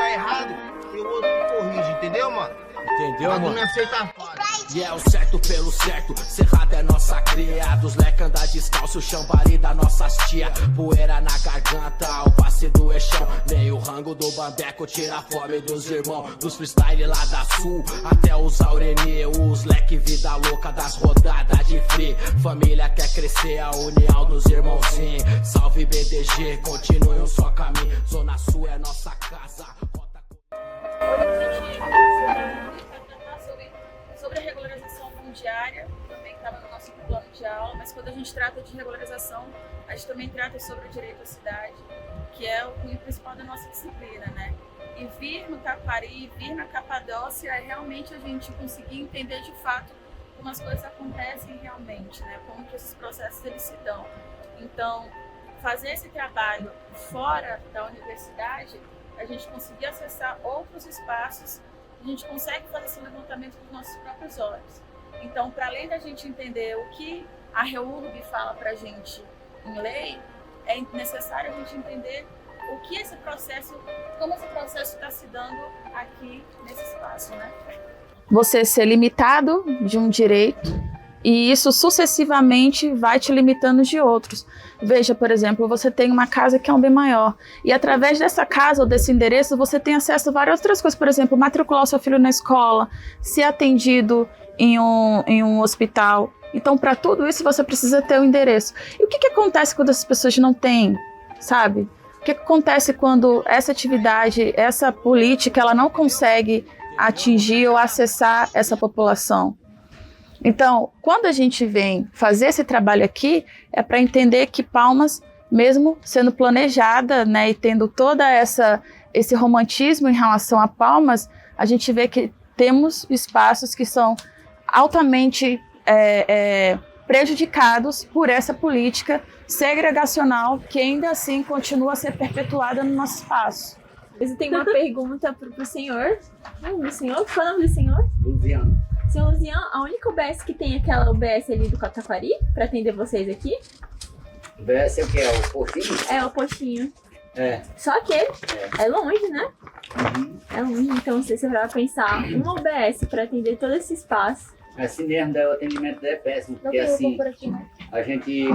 tá errado e o outro corrige, entendeu, mano? Entendeu, Mas mano? não aceita a falha. E é o certo pelo certo, cerrado é nossa cria. Dos leque anda descalço, o chambari da nossas tia. Poeira na garganta, o passe do eixão. Nem o rango do bambeco tira a fome dos irmãos. Dos freestyle lá da sul, até os Aureni. Os leque vida louca das rodadas de free. Família quer crescer, a união dos irmãozinhos. Salve BDG, continue um só caminho. Zona Sul é nossa casa. Sobre a regularização fundiária, também estava no nosso plano de aula, mas quando a gente trata de regularização, a gente também trata sobre o direito à cidade, que é o cunho principal da nossa disciplina, né? E vir no Taquari, vir na Capadócia é realmente a gente conseguir entender de fato como as coisas acontecem realmente, né? Como que esses processos eles se dão. Então, fazer esse trabalho fora da universidade, a gente conseguir acessar outros espaços, a gente consegue fazer esse levantamento com os nossos próprios olhos. Então, para além da gente entender o que a REURB fala para a gente em lei, é necessário a gente entender o que esse processo, como esse processo está se dando aqui nesse espaço, né? Você ser limitado de um direito e isso sucessivamente vai te limitando de outros. Veja, por exemplo, você tem uma casa que é um bem maior e através dessa casa ou desse endereço você tem acesso a várias outras coisas, por exemplo, matricular o seu filho na escola, ser atendido em um hospital. Então, para tudo isso você precisa ter o endereço. E o que acontece quando as pessoas não têm, sabe? O que acontece quando essa atividade, essa política, ela não consegue atingir ou acessar essa população? Então, quando a gente vem fazer esse trabalho aqui, é para entender que Palmas, mesmo sendo planejada, né, e tendo toda esse romantismo em relação a Palmas, a gente vê que temos espaços que são altamente prejudicados por essa política segregacional que ainda assim continua a ser perpetuada no nosso espaço. Eu tenho uma pergunta para o senhor. O senhor? Qual é o nome do senhor? Luziano. Senhor Luziano, a única UBS que tem aquela UBS ali do Taquari para atender vocês aqui? UBS é o que? É o postinho? É, o postinho. É. Só que é longe, né? É longe, então você vai pensar uma UBS para atender todo esse espaço. Assim mesmo, o atendimento é péssimo, porque assim, a gente,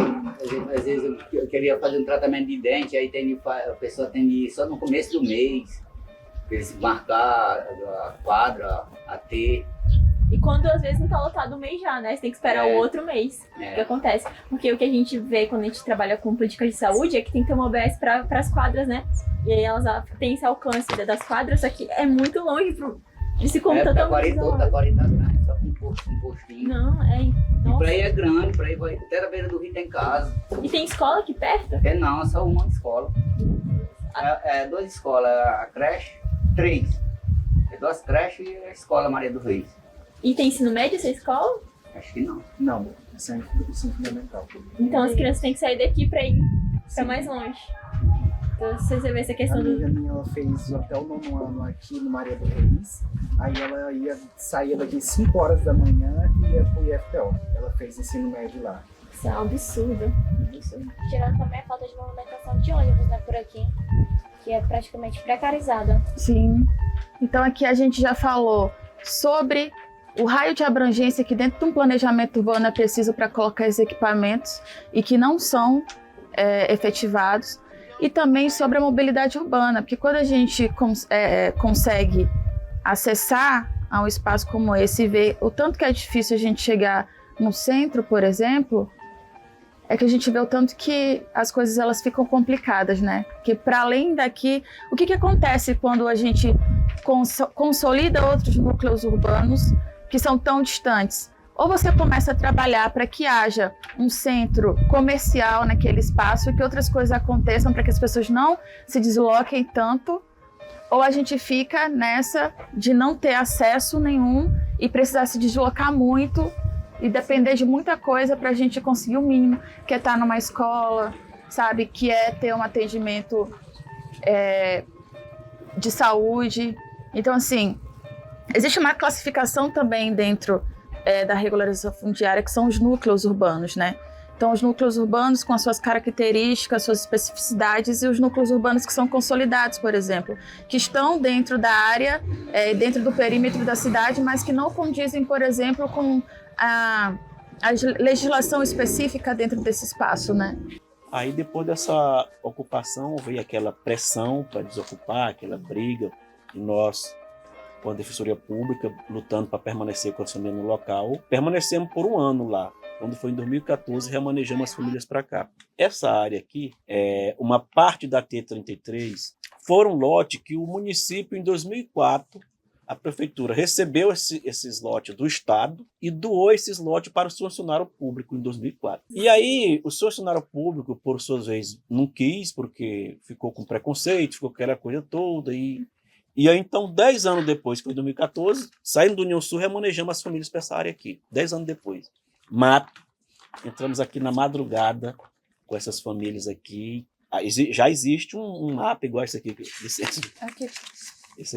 às vezes eu queria fazer um tratamento de dente, aí a pessoa atende só no começo do mês, para eles marcar a quadra, a T. E quando às vezes não tá lotado o mês já, né? Você tem que esperar o outro mês. O que acontece? Porque o que a gente vê quando a gente trabalha com política de saúde é que tem que ter uma OBS para as quadras, né? E aí elas têm esse alcance das quadras, só que é muito longe de se contar tão Taquari tá grande, só com um postinho. Não, E pra aí é grande, pra aí vai até na beira do rio tem casa. E tem escola aqui perto? Não, só uma escola. Duas escolas, a creche, 3. É 2 creches e a escola Maria do Reis. E tem ensino médio essa escola? Acho que não. Não, isso é ensino fundamental. Então as crianças têm que sair daqui pra ir pra mais longe. Então você vê essa questão A amiga minha, ela fez até o 9º ano aqui no Maria do Reis. Aí ela saía daqui 5 horas da manhã e ia pro IFPO. Ela fez ensino médio lá. Isso é um absurdo. Tirando também a falta de movimentação de ônibus, né, por aqui, que é praticamente precarizada. Sim. Então aqui a gente já falou sobre o raio de abrangência que dentro de um planejamento urbano é preciso para colocar esses equipamentos e que não são efetivados. E também sobre a mobilidade urbana, porque quando a gente consegue acessar a um espaço como esse e ver o tanto que é difícil a gente chegar no centro, por exemplo, é que a gente vê o tanto que as coisas elas ficam complicadas, né? Porque para além daqui, o que acontece quando a gente consolida outros núcleos urbanos que são tão distantes? Ou você começa a trabalhar para que haja um centro comercial naquele espaço e que outras coisas aconteçam para que as pessoas não se desloquem tanto, ou a gente fica nessa de não ter acesso nenhum e precisar se deslocar muito e depender de muita coisa para a gente conseguir o mínimo, que é estar numa escola, sabe? Que é ter um atendimento de saúde. Então, assim, existe uma classificação também dentro da regularização fundiária, que são os núcleos urbanos, né? Então, os núcleos urbanos com as suas características, suas especificidades, e os núcleos urbanos que são consolidados, por exemplo, que estão dentro da área, dentro do perímetro da cidade, mas que não condizem, por exemplo, com a legislação específica dentro desse espaço, né? Aí, depois dessa ocupação, veio aquela pressão para desocupar, aquela briga, e nós, com a Defensoria Pública, lutando para permanecer com a família no local, permanecemos por 1 ano lá. Quando foi em 2014, remanejamos as famílias para cá. Essa área aqui, uma parte da T33, foi um lote que o município, em 2004, a prefeitura recebeu esses lotes do Estado e doou esses lotes para o funcionário público em 2004. E aí, o funcionário público, por suas vezes, não quis, porque ficou com preconceito, ficou com aquela coisa toda. E aí, então, 10 anos depois, que foi em 2014, saindo do União Sul, remanejamos as famílias para essa área aqui. 10 anos depois. Mato. Entramos aqui na madrugada com essas famílias aqui. Já existe um mapa igual esse aqui. Esse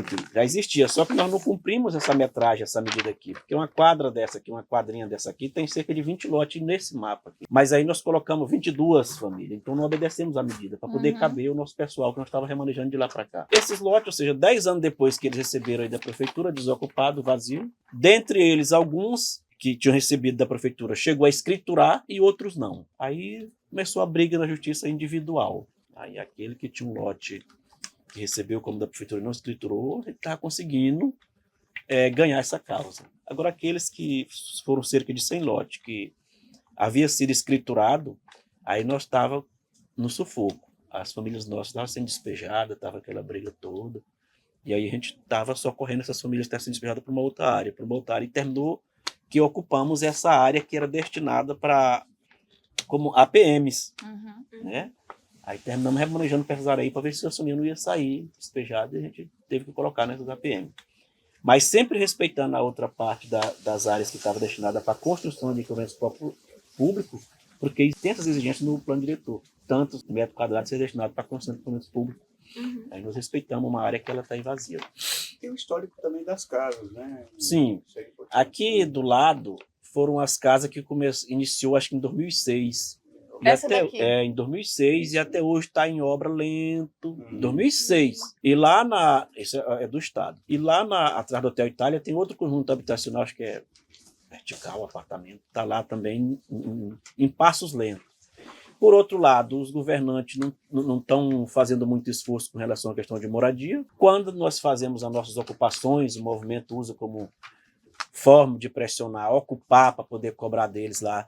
aqui. Já existia, só que nós não cumprimos essa metragem, essa medida aqui. Porque uma quadra dessa aqui, uma quadrinha dessa aqui, tem cerca de 20 lotes nesse mapa aqui. Mas aí nós colocamos 22 famílias. Então não obedecemos a medida para poder caber o nosso pessoal que nós estávamos remanejando de lá para cá. Esses lotes, ou seja, 10 anos depois que eles receberam aí da prefeitura, desocupado, vazio. Dentre eles, alguns que tinham recebido da prefeitura chegou a escriturar e outros não. Aí começou a briga na justiça individual. Aí aquele que tinha um lote que recebeu como da prefeitura e não escriturou, ele estava conseguindo ganhar essa causa. Agora, aqueles que foram cerca de 100 lotes, que havia sido escriturado, aí nós estávamos no sufoco. As famílias nossas estavam sendo despejadas, estava aquela briga toda, e aí a gente estava socorrendo essas famílias que estavam sendo despejadas para uma outra área, e terminou que ocupamos essa área que era destinada para como APMs, né? Aí terminamos remanejando para essas áreas aí para ver se o família não ia sair despejado e a gente teve que colocar nessas APM. Mas sempre respeitando a outra parte das áreas que estava destinada para a construção de equipamentos públicos, porque tem essas exigências no plano diretor, tanto o metro quadrado ser destinado para a construção de equipamentos públicos. Aí nós respeitamos uma área que ela está vazia. Tem o histórico também das casas, né? Sim. Aqui do lado foram as casas que iniciou acho que em 2006. Essa daqui? Em 2006 e até hoje está em obra lento. 2006. E lá isso é do Estado. E lá atrás do Hotel Itália tem outro conjunto habitacional, acho que é vertical, apartamento. Está lá também em passos lentos. Por outro lado, os governantes não estão fazendo muito esforço com relação à questão de moradia. Quando nós fazemos as nossas ocupações, o movimento usa como forma de pressionar, ocupar para poder cobrar deles lá.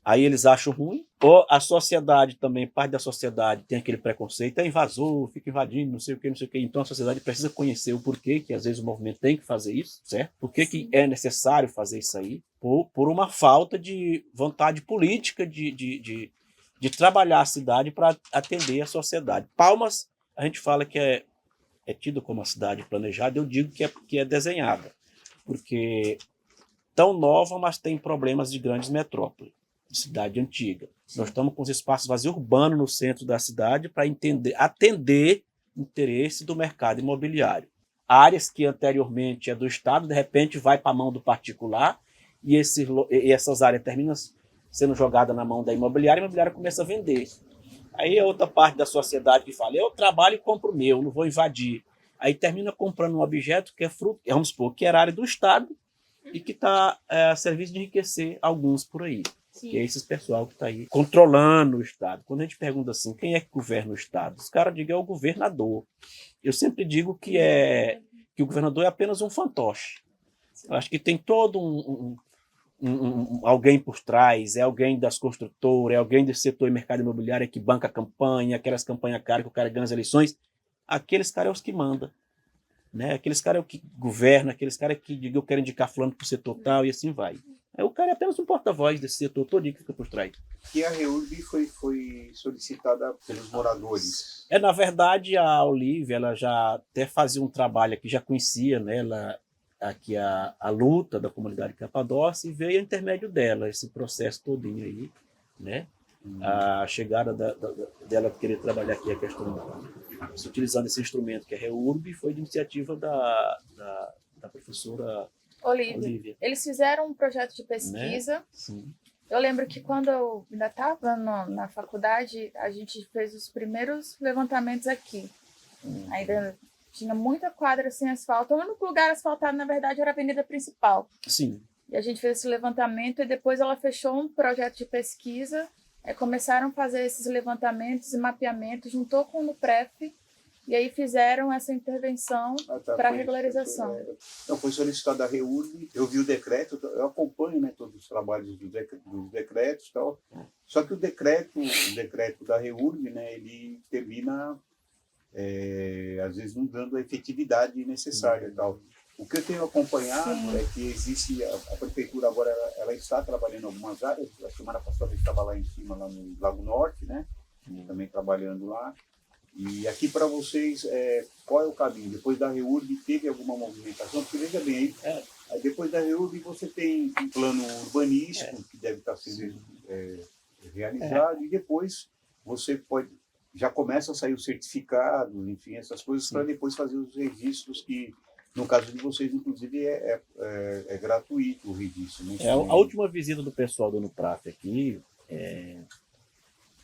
Aí eles acham ruim, ou a sociedade também, parte da sociedade tem aquele preconceito, é invasor, fica invadindo, não sei o que. Então a sociedade precisa conhecer o porquê que às vezes o movimento tem que fazer isso, certo? Por que é necessário fazer isso aí? Por uma falta de vontade política de trabalhar a cidade para atender a sociedade. Palmas, a gente fala que é tido como uma cidade planejada, eu digo que é desenhada, porque tão nova, mas tem problemas de grandes metrópoles. Cidade antiga. Nós estamos com os espaços vazios urbanos no centro da cidade para atender o interesse do mercado imobiliário. Áreas que anteriormente é do Estado, de repente vai para a mão do particular e essas áreas terminam sendo jogadas na mão da imobiliária e a imobiliária começa a vender. Aí é outra parte da sociedade que fala, eu trabalho e compro o meu, não vou invadir. Aí termina comprando um objeto que é fruto, vamos supor, que era área do Estado e que está a serviço de enriquecer alguns por aí. Sim. Que é esse pessoal que está aí controlando o Estado. Quando a gente pergunta assim, quem é que governa o Estado? Os caras dizem é o governador. Eu sempre digo que o governador é apenas um fantoche. Eu acho que tem todo alguém por trás, é alguém das construtoras, é alguém do setor de mercado imobiliário que banca a campanha, aquelas campanhas caras que o cara ganha as eleições. Aqueles caras é os que mandam. Né? Aqueles caras é o que governam, aqueles caras que digam eu quero indicar fulano para o setor tal e assim vai. O cara é apenas um porta-voz desse setor todo que fica por trás. E a REURB foi solicitada pelos moradores? Na verdade, a Olívia ela já até fazia um trabalho aqui, já conhecia, né, aqui a luta da comunidade Capadócia e veio a intermédio dela, esse processo todinho aí, né? A chegada dela querer trabalhar aqui a questão, utilizando esse instrumento que é a REURB, foi de iniciativa da professora Olívia. Eles fizeram um projeto de pesquisa, né? Eu lembro que quando eu ainda estava na faculdade, a gente fez os primeiros levantamentos aqui. Ainda tinha muita quadra sem asfalto. O único lugar asfaltado, na verdade, era a avenida principal. Sim. E a gente fez esse levantamento e depois ela fechou um projeto de pesquisa. Começaram a fazer esses levantamentos e mapeamentos, juntou com o NUPREF, e aí fizeram essa intervenção para regularização. Não, foi solicitada a REURB, eu vi o decreto, eu acompanho, né, todos os trabalhos dos decretos e tal, só que o decreto da REURB, né, ele termina, às vezes, não dando a efetividade necessária e tal. O que eu tenho acompanhado é que existe, a prefeitura agora ela está trabalhando em algumas áreas. A semana passada eu estava lá em cima, lá no Lago Norte, né? Também trabalhando lá. E aqui para vocês, qual é o caminho? Depois da REURB teve alguma movimentação? Porque veja bem, aí depois da REURB você tem um plano urbanístico que deve estar sendo realizado e depois você já começa a sair o certificado, enfim, essas coisas para depois fazer os registros que no caso de vocês, inclusive, é gratuito o registro. Né? A última visita do pessoal do NUPRAF aqui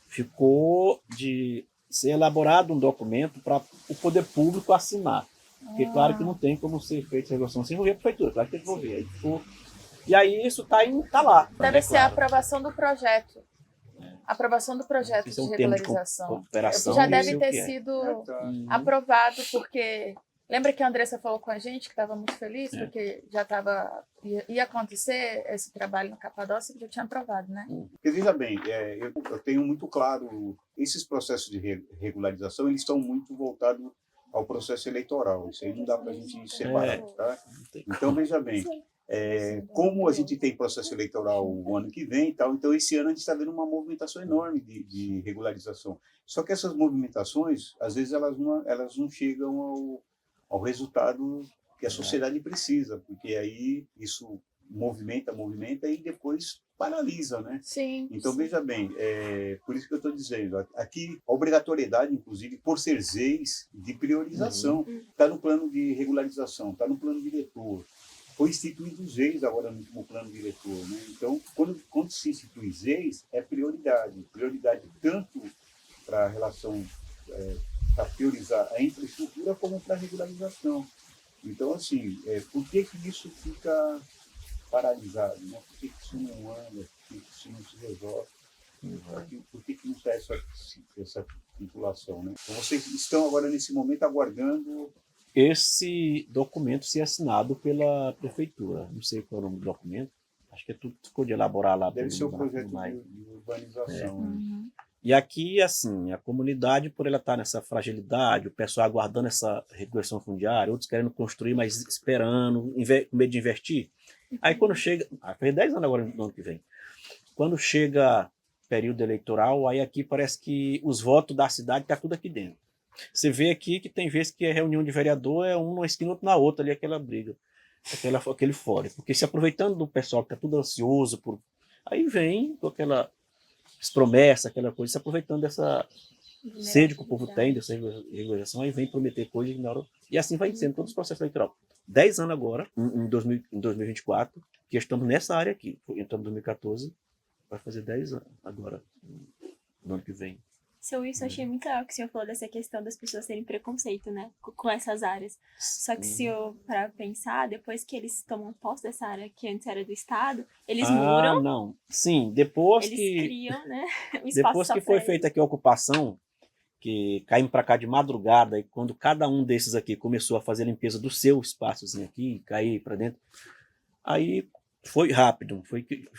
ficou de ser elaborado um documento para o poder público assinar. Porque claro que não tem como ser feita essa regulação sem envolver a prefeitura, claro que tem que envolver. E aí isso está lá. Deve ser a aprovação do projeto. Aprovação do projeto de regularização. Já deve ter sido aprovado, porque... Lembra que a Andressa falou com a gente que estava muito feliz, porque já ia acontecer esse trabalho no Capadócia, que já tinha aprovado, né? Porque, veja bem, eu tenho muito claro, esses processos de regularização, eles estão muito voltados ao processo eleitoral. Isso aí não dá para a gente separar, tá? Então, veja bem, como a gente tem processo eleitoral o ano que vem e tal, então esse ano a gente está vendo uma movimentação enorme de regularização. Só que essas movimentações, às vezes, elas não chegam ao resultado que a sociedade precisa, porque aí isso movimenta e depois paralisa, né? Sim. Então, veja bem, por isso que eu estou dizendo, aqui a obrigatoriedade, inclusive, por ser ZEIS, de priorização, está no plano de regularização, está no plano diretor. Foi instituído o ZEIS agora no último plano diretor, né? Então, quando se institui ZEIS, é prioridade tanto para a relação... para priorizar a infraestrutura como para a regularização. Então, assim, por que isso fica paralisado? Né? Por que isso não anda? Por que isso não se resolve? Por que não está essa vinculação? Né? Então, vocês estão agora, nesse momento, aguardando... Esse documento ser assinado pela prefeitura. Não sei qual é o nome do documento. Acho que é tudo que ficou de elaborar lá. Deve ser o projeto de urbanização. Né? E aqui, assim, a comunidade, por ela estar nessa fragilidade, o pessoal aguardando essa regulação fundiária, outros querendo construir, mas esperando, com medo de investir. Aí quando chega, faz 10 anos agora no ano que vem, quando chega período eleitoral, aí aqui parece que os votos da cidade estão tudo aqui dentro. Você vê aqui que tem vezes que a reunião de vereador é um numa esquina, outro na outra, ali aquela briga, aquele fora. Porque se aproveitando do pessoal que está tudo ansioso, aí vem com aquela... promessa, aquela coisa, se aproveitando dessa sede que o povo tem, dessa regularização, aí vem prometer coisa e assim vai sendo todos os processos eleitorais. 10 anos agora, em 2024, que estamos nessa área aqui. Entramos em 2014, vai fazer 10 anos agora, no ano que vem. Seu Wilson, eu achei muito legal que o senhor falou dessa questão das pessoas terem preconceito, né, com essas áreas. Só que se eu para pensar, depois que eles tomam posse dessa área que antes era do Estado, eles muram. Não. Sim, depois eles que criam, né, um espaço depois que foi feita aqui a ocupação, que caímos para cá de madrugada, e quando cada um desses aqui começou a fazer a limpeza do seu espaçozinho aqui, cair para dentro, aí foi rápido,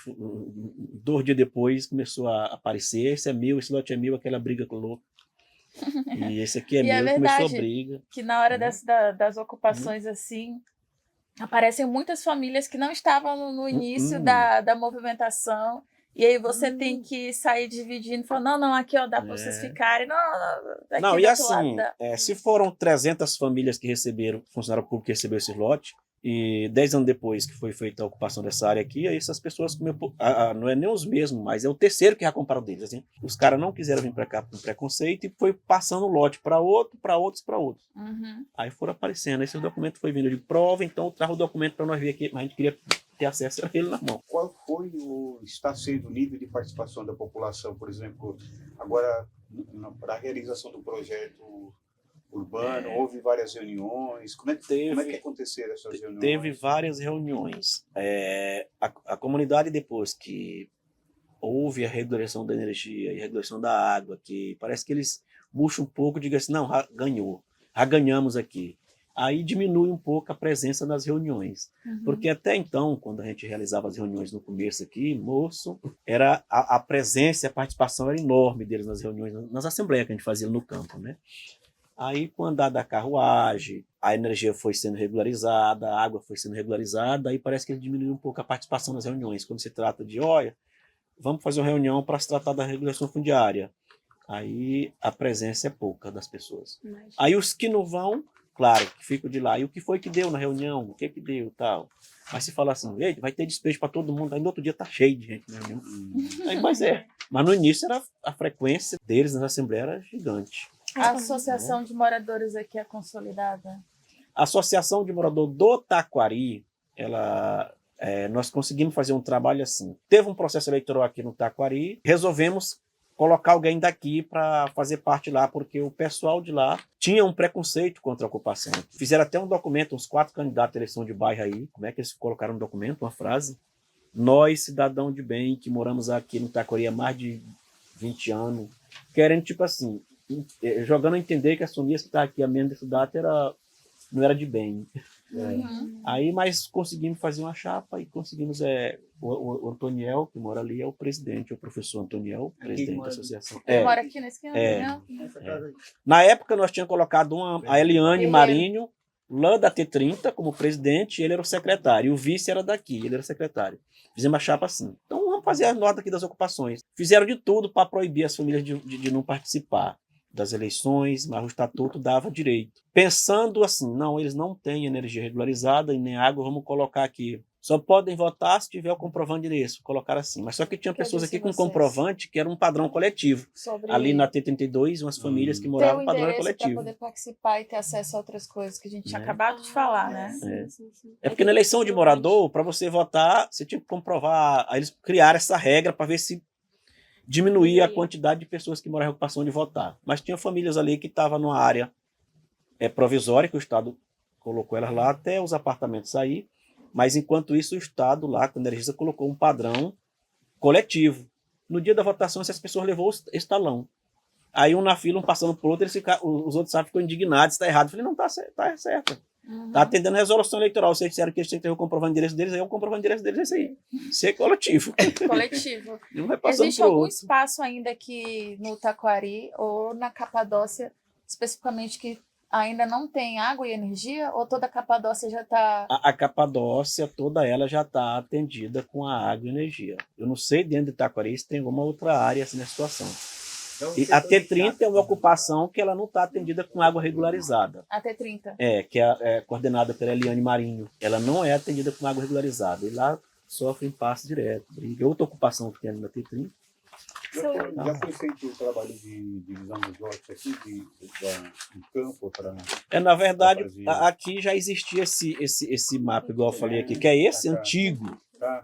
2 dias depois começou a aparecer, esse é meu, esse lote é meu, aquela briga louca. E esse aqui é meu, começou a briga. Que na hora das ocupações assim, aparecem muitas famílias que não estavam no início da movimentação, e aí você tem que sair dividindo, falando, não, aqui ó, dá para vocês ficarem, não, e assim, se foram 300 famílias que receberam, funcionário público que recebeu esse lote, e 10 anos depois que foi feita a ocupação dessa área aqui, aí essas pessoas, não é nem os mesmos, mas é o terceiro que já compraram deles. Assim. Os caras não quiseram vir para cá com preconceito e foi passando o lote para outro, para outros, para outros. Aí foram aparecendo. Esse documento foi vindo de prova, então eu trago o documento para nós ver aqui, mas a gente queria ter acesso a ele na mão. Qual foi está sendo o nível de participação da população, por exemplo, agora para a realização do projeto urbano, houve várias reuniões, como é que aconteceram essas reuniões? Teve várias reuniões. A comunidade, depois que houve a regulação da energia e a regulação da água, que parece que eles murcham um pouco e digam assim, não, já ganhamos aqui. Aí diminui um pouco a presença nas reuniões. Porque até então, quando a gente realizava as reuniões no começo aqui, era a presença e a participação era enorme deles nas reuniões, nas assembleias que a gente fazia no campo, né? Aí, com o andar da carruagem, a energia foi sendo regularizada, a água foi sendo regularizada, aí parece que ele diminuiu um pouco a participação nas reuniões. Quando se trata de, olha, vamos fazer uma reunião para se tratar da regulação fundiária. Aí a presença é pouca das pessoas. Aí os que não vão, claro, que ficam de lá. E o que foi que deu na reunião? O que deu tal? Mas se fala assim, vai ter despejo para todo mundo, aí no outro dia tá cheio de gente na reunião. Aí, mas no início a frequência deles na Assembleia era gigante. A Associação de Moradores aqui é consolidada? A Associação de Moradores do Taquari, nós conseguimos fazer um trabalho assim. Teve um processo eleitoral aqui no Taquari, resolvemos colocar alguém daqui para fazer parte lá, porque o pessoal de lá tinha um preconceito contra a ocupação. Fizeram até um documento, uns 4 candidatos à eleição de bairro aí. Como é que eles colocaram um documento, uma frase? Nós, cidadão de bem, que moramos aqui no Taquari há mais de 20 anos, querendo, tipo assim, jogando a entender que as famílias que estão aqui a menos dessa data não era de bem. Aí, mas conseguimos fazer uma chapa e conseguimos, o Antoniel, que mora ali, é o presidente, o professor Antoniel, presidente da associação. Ele mora aqui nesse canto, né? Na época, nós tínhamos colocado a Eliane Marinho, lá da T30, como presidente, ele era o secretário, e o vice era daqui, ele era o secretário. Fizemos a chapa assim. Então, vamos fazer a nota aqui das ocupações. Fizeram de tudo para proibir as famílias de não participar das eleições, mas o estatuto dava direito. Pensando assim, não, eles não têm energia regularizada e nem água, vamos colocar aqui. Só podem votar se tiver o comprovante de endereço, colocar assim. Mas só que tinha pessoas aqui com comprovante que era um padrão coletivo. Ali na T32, umas famílias que moravam no padrão coletivo. Para poder participar e ter acesso a outras coisas que a gente tinha acabado de falar, né? É porque na eleição de morador, para você votar, você tinha que comprovar. Aí eles criaram essa regra para ver se diminuía a quantidade de pessoas que moravam em ocupação de votar. Mas tinha famílias ali que estavam numa área provisória, que o Estado colocou elas lá até os apartamentos sair. Mas, enquanto isso, o Estado lá, com a Energisa, colocou um padrão coletivo. No dia da votação, essas pessoas levou esse talão. Aí, um na fila, um passando por outro, os outros ficam indignados, está errado. Eu falei, não, tá certo. Está atendendo a resolução eleitoral. Vocês disseram que eles têm que ter o comprovante de endereço deles, aí o comprovante de endereço deles é esse aí. Isso é coletivo. Coletivo. Não vai passando Existe por algum outro. espaço ainda aqui no Taquari ou na Capadócia, especificamente, que ainda não tem água e energia? Ou toda a Capadócia já está... A Capadócia, toda ela já está atendida com a água e energia. Eu não sei dentro de Taquari se tem alguma outra área assim na situação. E a T30 é uma ocupação que ela não está atendida com água regularizada. A T30. Que é coordenada pela Eliane Marinho. Ela não é atendida com água regularizada. E lá sofre impasse direto. Briga. Outra ocupação que tem ali na T30. Já foi feito o trabalho de divisão dos lotes aqui, do campo? Na verdade, aqui já existia esse mapa, igual eu falei aqui, que é esse antigo,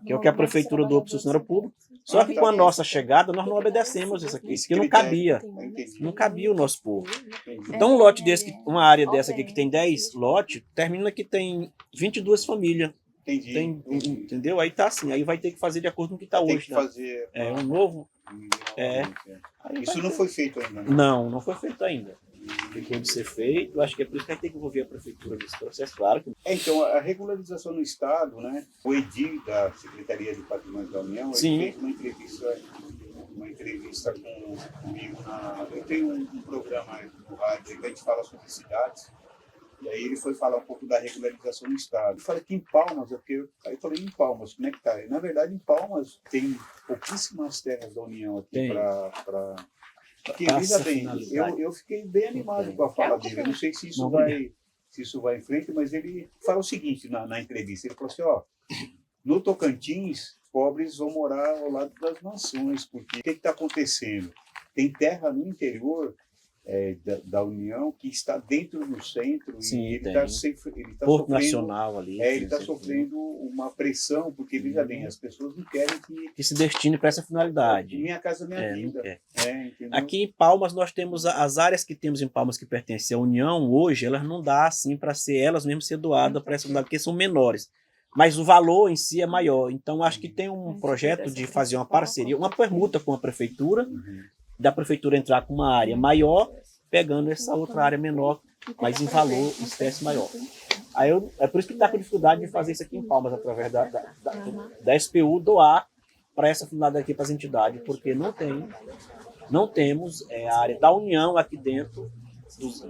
que é o que a prefeitura doou para o funcionário público. Só que com a nossa chegada, nós não obedecemos isso aqui. Isso aqui não cabia. Não cabia o nosso povo. Então, um lote desse, uma área dessa aqui que tem 10 lotes, termina que tem 22 famílias. Entendi. Entendeu? Aí tá assim, aí vai ter que fazer de acordo com o que está hoje. Tem que fazer... um novo... Isso não foi feito ainda, né? Não foi feito ainda. Ficou de ser feito, acho que é por isso que a gente tem que envolver a prefeitura nesse processo, claro. Então, a regularização no Estado, né? O EDI da Secretaria de Patrimônio da União, ele fez uma entrevista comigo. Eu tenho um programa no rádio que a gente fala sobre cidades. E aí ele foi falar um pouco da regularização no Estado. Eu falei que em Palmas, aí eu falei, em Palmas, como é que tá? E, na verdade, em Palmas tem pouquíssimas terras da União aqui para... Porque, veja bem, eu fiquei bem animado com a fala dele. Eu não sei se isso vai em frente, mas ele fala o seguinte na entrevista. Ele falou assim, no Tocantins, pobres vão morar ao lado das mansões, porque o que está acontecendo? Tem terra no interior da União, que está dentro do centro, Sim, e ele tem. está Porto sofrendo, Nacional ali. ele está tem sofrendo uma pressão, porque, veja bem, as pessoas não querem que se destine para essa finalidade. Minha Casa Minha Não Vida. quer. Entendeu? Aqui em Palmas nós temos as áreas que temos em Palmas que pertencem à União, hoje elas não dá assim para ser elas mesmas ser doadas para essa finalidade, porque são menores. Mas o valor em si é maior. Então acho que tem um projeto de fazer uma parceria, uma permuta com a prefeitura, da prefeitura entrar com uma área maior, pegando essa outra área menor, mas em valor, espécie maior. Aí é por isso que está com dificuldade de fazer isso aqui em Palmas, através da SPU, doar para essa finalidade aqui para as entidades, porque não temos a área da União aqui dentro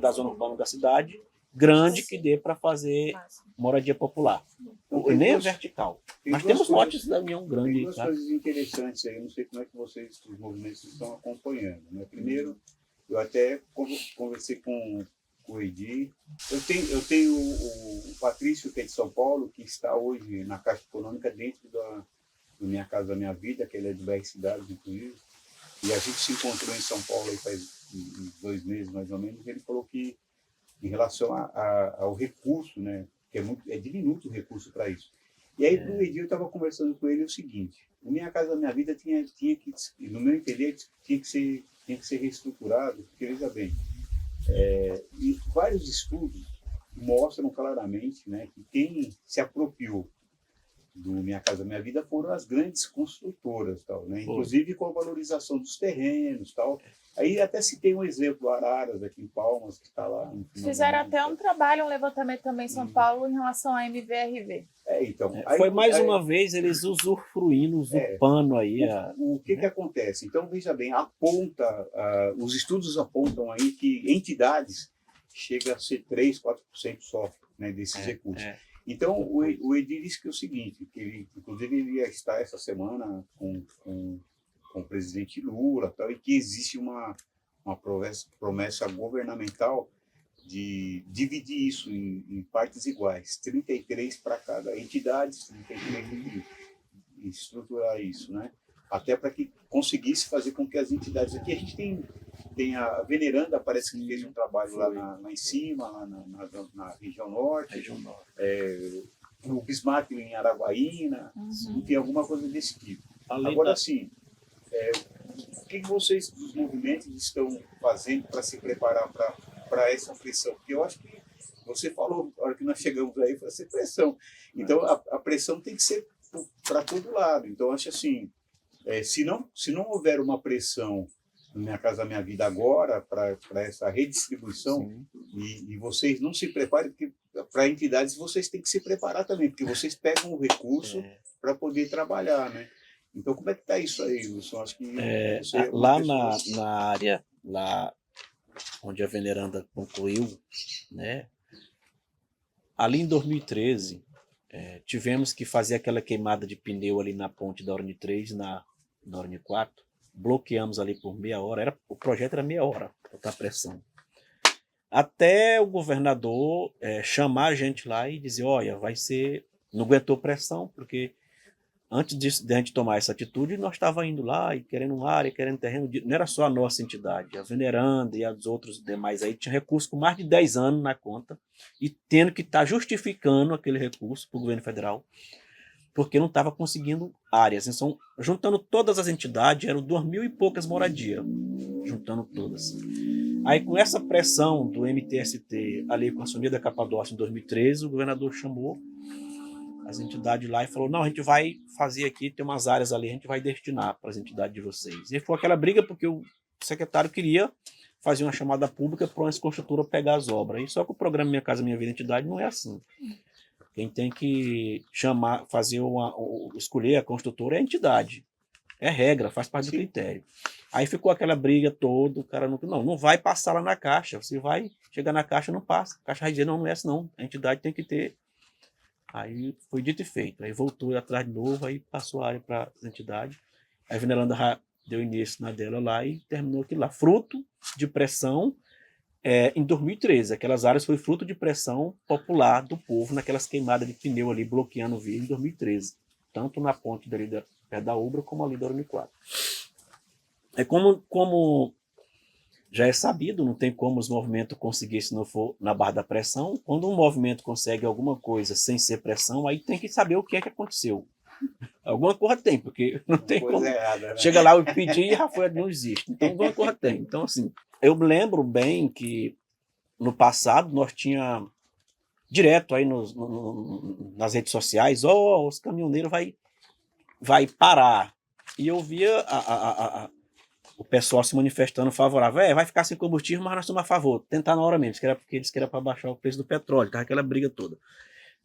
da zona urbana da cidade, grande, que dê para fazer moradia popular. Nem é vertical. Mas temos lotes da União grande. Tem duas coisas interessantes aí, eu não sei como é que vocês, os movimentos, estão acompanhando. Né? Primeiro, eu até conversei com o Edir. Eu tenho o Patrício, que é de São Paulo, que está hoje na Caixa Econômica dentro da Minha Casa Minha Vida, que ele é de BR Cidades, inclusive. E a gente se encontrou em São Paulo aí faz 2 meses, mais ou menos. Ele falou que, em relação ao recurso, né, que é diminuto o recurso para isso. E aí, no dia eu estava conversando com ele o seguinte: o Minha Casa Minha Vida tinha que, no meu entender, tinha que ser reestruturado, porque, veja bem, e vários estudos mostram claramente, né, que quem se apropriou do Minha Casa Minha Vida foram as grandes construtoras, tal, né? Inclusive com a valorização dos terrenos, tal. Aí até citei um exemplo, Araras, aqui em Palmas, que está lá. Fizeram até um trabalho, um levantamento também em São Paulo em relação à MVRV. Então, foi mais uma vez eles usufruindo, usurpando aí. O que acontece? Então, veja bem, os estudos apontam aí que entidades chegam a ser 3%, 4% só, né, desses recursos. Então, o Edir disse que é o seguinte, que ele, inclusive, ele ia estar essa semana com o presidente Lula, tal, e que existe uma promessa governamental de dividir isso em partes iguais, 33 para cada entidade, 33 e estruturar isso, né? Até para que conseguisse fazer com que as entidades... Aqui a gente tem a Veneranda, parece que fez um trabalho lá em cima, lá na região norte, o Bismarck em Araguaína, tem alguma coisa desse tipo. Agora, assim, o que vocês, os movimentos, estão fazendo para se preparar para essa pressão? Porque eu acho que você falou, na hora que nós chegamos aí, foi essa pressão. Então, a pressão tem que ser para todo lado. Então, eu acho assim, se não houver uma pressão no Minha Casa Minha Vida agora, para essa redistribuição, e vocês não se preparem, porque para entidades vocês têm que se preparar também, porque vocês pegam o recurso para poder trabalhar, né? Então, como é que está isso aí, Wilson? Acho que lá na área, lá onde a Veneranda concluiu, né? Ali em 2013, tivemos que fazer aquela queimada de pneu ali na ponte da Orne 3, na Orne 4. Bloqueamos ali por meia hora. O projeto era meia hora, botar pressão. Até o governador chamar a gente lá e dizer, olha, vai ser... Não aguentou pressão, porque antes de a gente tomar essa atitude, nós estávamos indo lá e querendo uma área, querendo terreno. Não era só a nossa entidade, a Veneranda e os outros demais aí tinha recurso com mais de 10 anos na conta e tendo que estar justificando aquele recurso para o governo federal, porque não estava conseguindo áreas. Então, juntando todas as entidades, eram 2.000 e poucas moradias, juntando todas. Aí, com essa pressão do MTST, ali com a Sonia da Capadócia em 2013, o governador chamou as entidades lá e falou, não, a gente vai fazer aqui, tem umas áreas ali, a gente vai destinar para as entidades de vocês. E foi aquela briga porque o secretário queria fazer uma chamada pública para uma construtora pegar as obras. E só que o programa Minha Casa Minha Vida Entidade não é assim. Quem tem que chamar, escolher a construtora é a entidade. É regra, faz parte do critério. Aí ficou aquela briga toda, o cara não vai passar lá na Caixa. Você vai chegar na Caixa, não passa. A Caixa vai dizer, não é assim não. A entidade tem que ter. Aí foi dito e feito. Aí voltou atrás de novo, aí passou a área para as entidades. Aí a Veneranda já deu início na dela lá e terminou aquilo lá. Fruto de pressão em 2013. Aquelas áreas foi fruto de pressão popular do povo naquelas queimadas de pneu ali, bloqueando o via em 2013. Tanto na ponte dali perto da Ubra, como ali da Orne 4. Como já é sabido, não tem como os movimentos conseguir se não for na barra da pressão. Quando um movimento consegue alguma coisa sem ser pressão, aí tem que saber o que é que aconteceu. Alguma coisa tem, porque não tem como. Errada, né? Chega lá, eu pedi e Rafael não existe. Então, alguma coisa tem. Então, assim, eu lembro bem que no passado nós tinha direto aí nas redes sociais, os caminhoneiros vai parar. E eu via o pessoal se manifestando favorável. Vai ficar sem combustível, mas nós estamos a favor. Tentar na hora mesmo, porque eles queriam para baixar o preço do petróleo, tá? Aquela briga toda.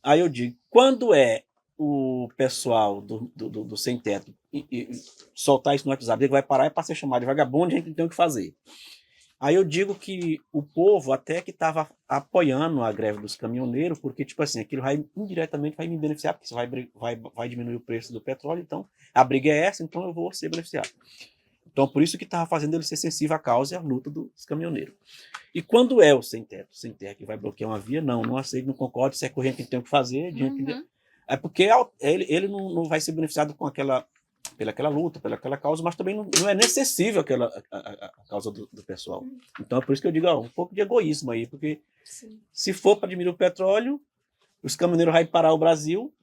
Aí eu digo, quando é o pessoal do Sem Teto e soltar isso no WhatsApp, ele vai parar para ser chamado de vagabundo, a gente não tem o que fazer. Aí eu digo que o povo até que estava apoiando a greve dos caminhoneiros, porque, tipo assim, aquilo indiretamente vai me beneficiar, porque vai diminuir o preço do petróleo, então a briga é essa, então eu vou ser beneficiado. Então, por isso que estava fazendo ele ser sensível à causa e à luta dos caminhoneiros. E quando é o sem teto que vai bloquear uma via, não aceito, não concordo, se é corrente que tem o que fazer, é porque ele não vai ser beneficiado com pelaquela luta, pelaquela causa, mas também não é necessário a causa do pessoal. Então, é por isso que eu digo, um pouco de egoísmo aí, porque se for para diminuir o petróleo, os caminhoneiros vão parar o Brasil,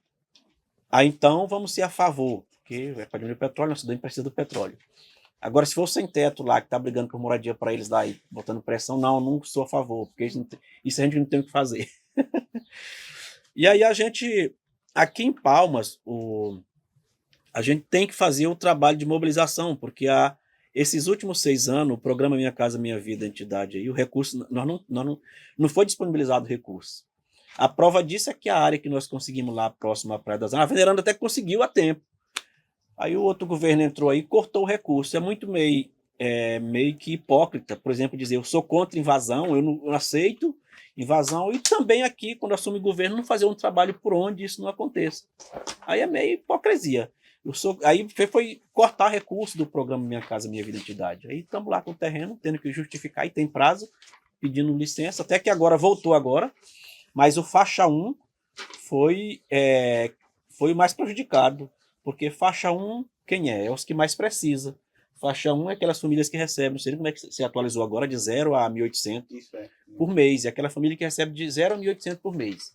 aí então vamos ser a favor, porque é para diminuir o petróleo, nossa cidade precisa do petróleo. Agora, se for o sem teto lá, que está brigando por moradia para eles lá e botando pressão, não sou a favor, porque isso a gente não tem o que fazer. E aí a gente, aqui em Palmas, a gente tem que fazer o trabalho de mobilização, porque esses últimos 6 anos, o programa Minha Casa Minha Vida, entidade aí, o recurso, não foi disponibilizado recurso. A prova disso é que a área que nós conseguimos lá, próximo à Praia das Anjas, a Veneranda até conseguiu a tempo. Aí o outro governo entrou aí e cortou o recurso. É muito meio que hipócrita, por exemplo, dizer eu sou contra invasão, eu não aceito invasão, e também aqui, quando assume governo, não fazer um trabalho por onde isso não aconteça. Aí é meio hipocrisia. Aí foi cortar recurso do programa Minha Casa Minha Vida Entidade. Aí estamos lá com o terreno, tendo que justificar, e tem prazo, pedindo licença, até que agora voltou agora, mas o faixa 1 foi o mais prejudicado, porque faixa 1, quem é? É os que mais precisa. Faixa 1 é aquelas famílias que recebem, não sei como é que se atualizou agora, de 0 a 1.800 por mês. É aquela família que recebe de 0 a 1.800 por mês.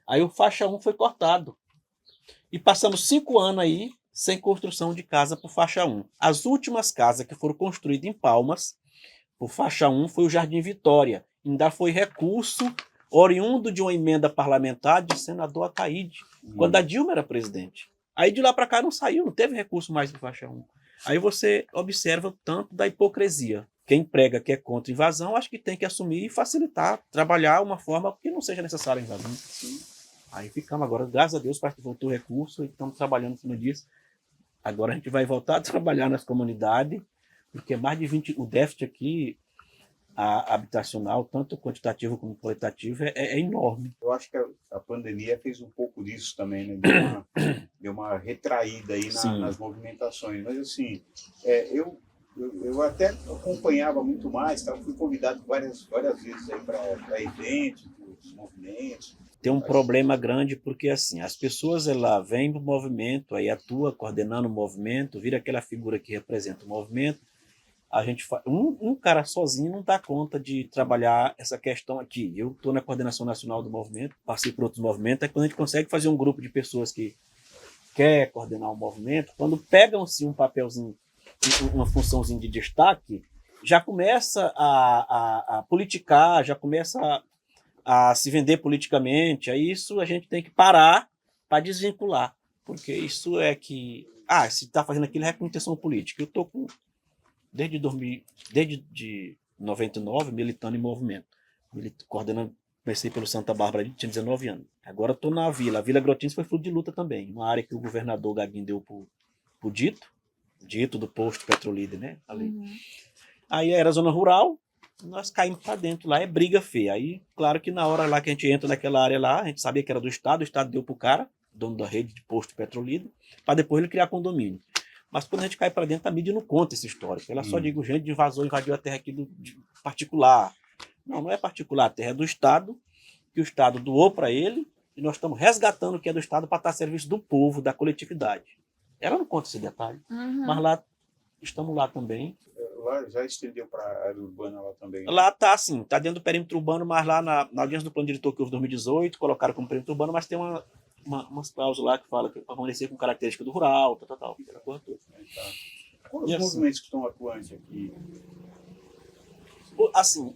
Aí o faixa 1 foi cortado. E passamos 5 anos aí sem construção de casa por faixa 1. As últimas casas que foram construídas em Palmas, por faixa 1, foi o Jardim Vitória. Ainda foi recurso oriundo de uma emenda parlamentar do senador Ataíde, quando a Dilma era presidente. Aí de lá para cá não saiu, não teve recurso mais para faixa 1. Aí você observa o tanto da hipocrisia. Quem prega que é contra invasão, acho que tem que assumir e facilitar, trabalhar uma forma que não seja necessária a invasão. Aí ficamos agora, graças a Deus, parece que voltou o recurso e estamos trabalhando em cima disso. Agora a gente vai voltar a trabalhar nas comunidades, porque mais de 20, o déficit aqui habitacional, tanto quantitativo como qualitativo, é enorme. Eu acho que a pandemia fez um pouco disso também, né? Deu uma retraída aí nas movimentações. Mas assim, eu até acompanhava muito mais, fui convidado várias vezes para eventos, movimentos. Tem um problema grande porque assim, as pessoas vêm para o movimento, aí atua coordenando o movimento, vira aquela figura que representa o movimento. A gente um cara sozinho não dá conta de trabalhar essa questão aqui. Eu estou na coordenação nacional do movimento, passei por outros movimentos, é quando a gente consegue fazer um grupo de pessoas que quer coordenar o movimento, quando pegam-se um papelzinho, uma funçãozinha de destaque, já começa a politicar, já começa a se vender politicamente. Aí isso a gente tem que parar para desvincular, porque isso é que, se está fazendo aquilo é com intenção política. Eu estou desde 99 militando em movimento, coordenando, comecei pelo Santa Bárbara, tinha 19 anos. Agora estou na Vila. A Vila Grotins foi fruto de luta também, uma área que o governador Gaguinho deu pro Dito do posto Petrolíder, né? Ali. Aí era zona rural, nós caímos para dentro lá, é briga feia. Aí, claro que na hora lá que a gente entra naquela área lá, a gente sabia que era do Estado, o Estado deu pro cara, dono da rede de posto Petrolíder, para depois ele criar condomínio. Mas quando a gente cai para dentro, a mídia não conta essa história. Ela só diz, gente invadiu a terra aqui de particular. Não é particular, a terra é do Estado, que o Estado doou para ele, e nós estamos resgatando o que é do Estado para estar a serviço do povo, da coletividade. Ela não conta esse detalhe, mas lá estamos lá também. lá já estendeu para a área urbana lá também. Né? Lá tá assim, tá dentro do perímetro urbano, mas lá na audiência do plano diretor que houve em 2018, colocaram como perímetro urbano, mas tem umas cláusulas lá que fala que para permanecer com característica do rural, tal, aquela coisa toda. Tá. Quais E os assim, movimentos que estão atuantes aqui? Assim,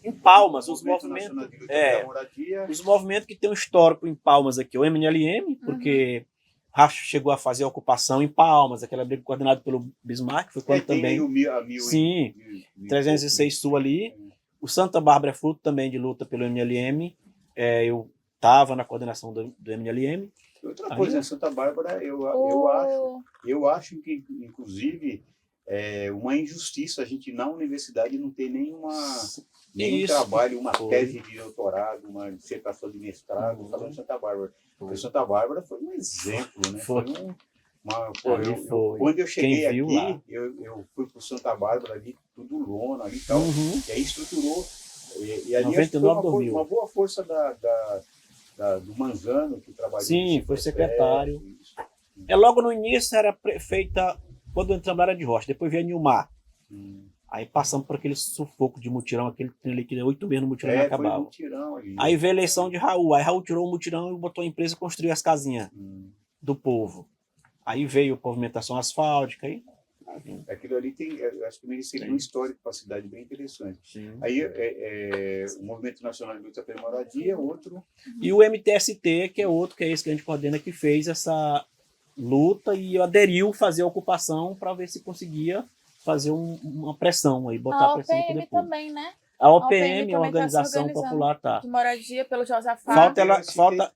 em Palmas, os Movimento movimentos. Nacional de Luta pela Moradia. Os movimentos que tem um histórico em Palmas aqui, o MNLM, porque Racho chegou a fazer a ocupação em Palmas, aquela briga coordenada pelo Bismarck, foi quando Tem também. Sim, 306 Sul ali. O Santa Bárbara é fruto também de luta pelo MNLM. Eu estava na coordenação do MNLM. Outra coisa, em Santa Bárbara, eu acho que, inclusive, é uma injustiça a gente na universidade não ter nenhum trabalho, uma tese de doutorado, uma dissertação de mestrado falando de Santa Bárbara. Porque Santa Bárbara foi um exemplo, né? Quando eu cheguei aqui, eu fui para Santa Bárbara ali, tudo lona ali e tal, e aí estruturou. E ali acho que foi uma boa força do Manzano, que trabalhou. Sim, foi secretário. Logo no início era prefeita, quando eu entramos era de Rocha, depois veio a Nilmar. Aí passamos por aquele sufoco de mutirão, aquele trem ali que 8 meses no mutirão não acabava. Aí veio a eleição de Raul, aí Raul tirou o mutirão e botou a empresa e construiu as casinhas do povo. Aí veio a pavimentação asfáltica. Aquilo ali tem, acho que merecia um histórico para a cidade bem interessante. Sim. Aí o Movimento Nacional de Luta pela Moradia, outro. E o MTST, que é outro, que é esse que a gente coordena, que fez essa luta e aderiu a fazer a ocupação para ver se conseguia fazer uma pressão aí, botar a pressão no OPM poder público. também, né? A OPM, a Organização Popular, tá. De moradia pelo Josafá.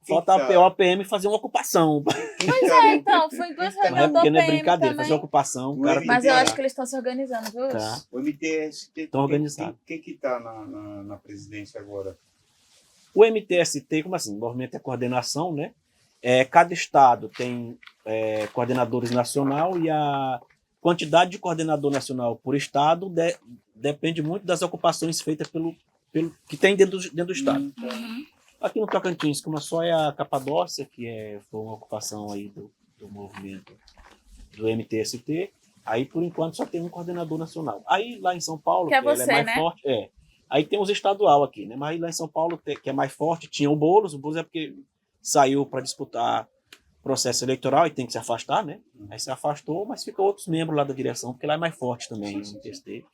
Falta a OPM fazer uma ocupação. Pois é, então, foi em duas reuniões da porque não é OPM brincadeira, também. fazer ocupação. Mas eu acho que eles estão se organizando, viu? Tá. O MTST estão organizados. Quem que está na presidência agora? O MTST, como assim? O movimento é coordenação, né? Cada estado tem coordenadores nacional e a quantidade de coordenador nacional por estado depende muito das ocupações feitas pelo que tem dentro do estado. Aqui no Tocantins, como só é a Capadócia, que foi uma ocupação aí do movimento do MTST, aí por enquanto só tem um coordenador nacional. Aí lá em São Paulo, que é você, mais né? forte, aí tem os estadual aqui, né? Mas aí lá em São Paulo, que é mais forte, tinha o Boulos é porque saiu para disputar processo eleitoral e tem que se afastar, né? Aí se afastou, mas fica outros membros lá da direção, porque lá é mais forte também, o MTST.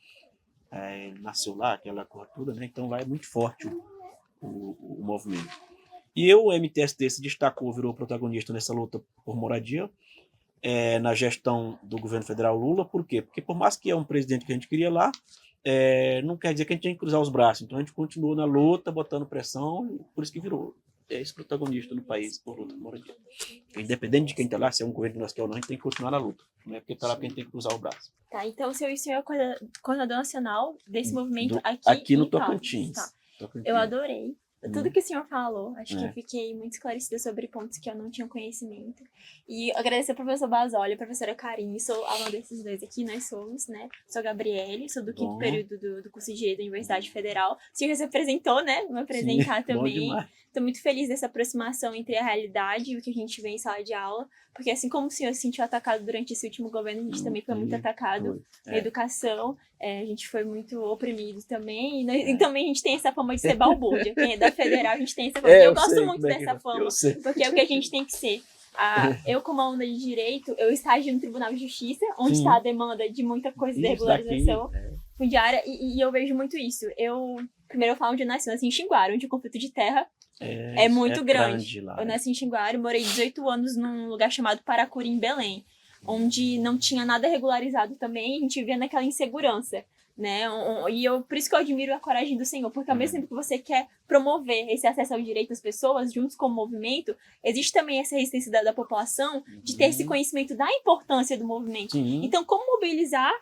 Nasceu lá, aquela coisa toda, né? Então lá é muito forte o movimento. E o MTST se destacou, virou protagonista nessa luta por moradia, na gestão do governo federal Lula. Por quê? Porque por mais que é um presidente que a gente queria lá, não quer dizer que a gente tem que cruzar os braços. Então a gente continuou na luta, botando pressão, e por isso que virou esse protagonista no país por luta por moradia. Independente de quem está lá, se é um governo que nós queremos ou não, a gente tem que continuar na luta. Não é porque está lá que a gente tem que cruzar o braço. Tá, então o senhor é o coordenador nacional desse movimento aqui no em Palmas. Tocantins. Tá. Eu adorei tudo que o senhor falou. Acho que eu fiquei muito esclarecida sobre pontos que eu não tinha conhecimento. E agradecer ao professor Basoli e a professora Karine. Sou aluna desses dois aqui, nós somos, né? Sou a Gabriele, sou do 5º período do curso de Direito da Universidade Federal. O senhor se apresentou, né? Vou me apresentar também. Estou muito feliz dessa aproximação entre a realidade e o que a gente vê em sala de aula. Porque assim como o senhor se sentiu atacado durante esse último governo, a gente também foi muito atacado na educação. A gente foi muito oprimido também. E também a gente tem essa fama de ser balbúrdia. Quem é da federal, a gente tem essa fama. Eu gosto muito dessa fama, porque é o que a gente tem que ser. Eu, como aluna de Direito, eu estagio no Tribunal de Justiça, onde está a demanda de muita coisa de regularização fundiária, e eu vejo muito isso. Primeiro eu falo onde eu nasci em Xinguara, onde o conflito de terra é muito grande. Eu nasci em Xinguara e morei 18 anos num lugar chamado Paracuri, em Belém, onde não tinha nada regularizado também, a gente vivia naquela insegurança, né? E por isso que eu admiro a coragem do Senhor, porque ao mesmo tempo que você quer promover esse acesso ao direito das pessoas, juntos com o movimento, existe também essa resistência da população de ter esse conhecimento da importância do movimento. Então, como mobilizar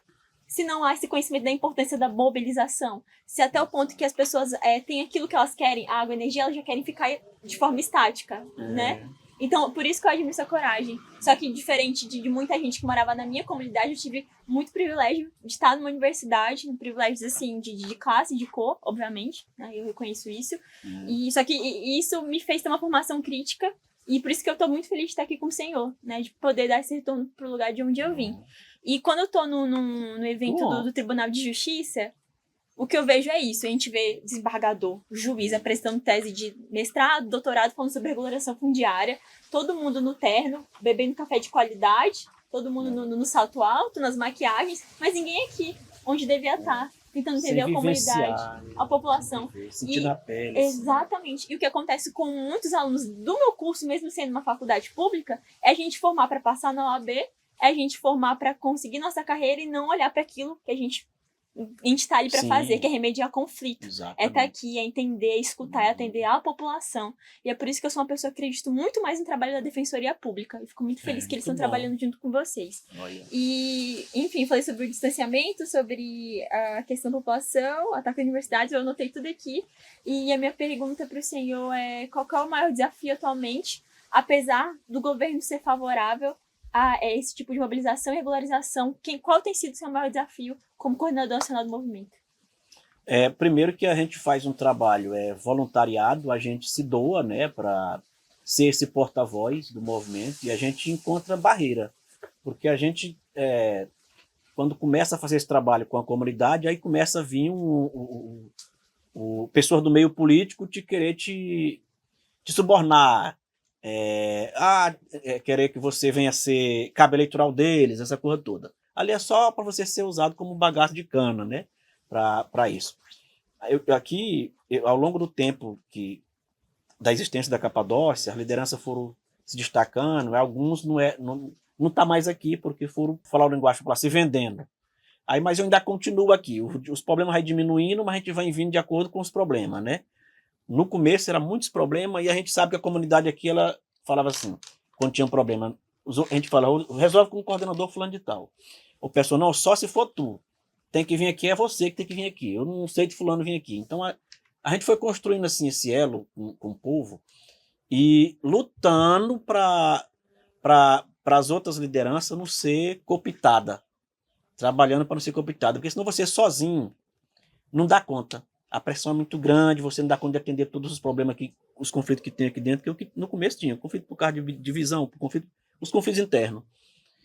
se não há esse conhecimento da importância da mobilização? Se até o ponto que as pessoas têm aquilo que elas querem, água, energia, elas já querem ficar de forma estática, né? Então, por isso que eu admiro essa coragem. Só que, diferente de muita gente que morava na minha comunidade, eu tive muito privilégio de estar numa universidade, privilégios, assim, de classe, de cor, obviamente, né? Eu reconheço isso. Só que isso me fez ter uma formação crítica E por isso que eu tô muito feliz de estar aqui com o senhor, né? De poder dar esse retorno pro lugar de onde eu vim. E quando eu tô no evento do Tribunal de Justiça, o que eu vejo é isso. A gente vê desembargador, juiz apresentando tese de mestrado, doutorado, falando sobre regulação fundiária. Todo mundo no terno, bebendo café de qualidade. Todo mundo no salto alto, nas maquiagens. Mas ninguém aqui, onde devia estar. Tentando entender a comunidade, a população. Sentir na pele. Exatamente. E o que acontece com muitos alunos do meu curso, mesmo sendo uma faculdade pública, é a gente formar para passar na OAB, é a gente formar para conseguir nossa carreira e não olhar para aquilo que a gente está ali para fazer, que é remediar conflito. Exatamente. É estar aqui, é entender, é escutar, é atender a população. E é por isso que eu sou uma pessoa que acredito muito mais no trabalho da Defensoria Pública. E fico muito feliz que eles estão trabalhando junto com vocês. Olha. E, enfim, falei sobre o distanciamento, sobre a questão da população, ataque às universidades, eu anotei tudo aqui. E a minha pergunta para o senhor é: qual que é o maior desafio atualmente, apesar do governo ser favorável a esse tipo de mobilização e regularização? Qual tem sido o seu maior desafio como coordenador nacional do movimento? Primeiro que a gente faz um trabalho voluntariado, a gente se doa, né, para ser esse porta-voz do movimento, e a gente encontra barreira, porque a gente, quando começa a fazer esse trabalho com a comunidade, aí começa a vir pessoas do meio político querer te subornar, querer que você venha ser cabo eleitoral deles, essa coisa toda. Ali é só para você ser usado como bagaço de cana, né? Para isso. Ao longo do tempo da existência da Capadócia, as lideranças foram se destacando, alguns não tá mais aqui porque foram falar o linguagem popular, se vendendo. Mas eu ainda continuo aqui. Os problemas vão diminuindo, mas a gente vai vindo de acordo com os problemas, né? No começo era muitos problemas, e a gente sabe que a comunidade aqui, ela falava assim, quando tinha um problema, a gente falava: resolve com o coordenador fulano de tal. O pessoal: não, só se for tu. Tem que vir aqui, é você que tem que vir aqui. Eu não sei de fulano vir aqui. Então a gente foi construindo assim esse elo com o povo e lutando para as outras lideranças não ser cooptada. Trabalhando para não ser cooptada. Porque senão você sozinho não dá conta. A pressão é muito grande, você não dá conta de atender todos os problemas, os conflitos que tem aqui dentro, que no começo tinha. Conflito por causa de divisão, os conflitos internos.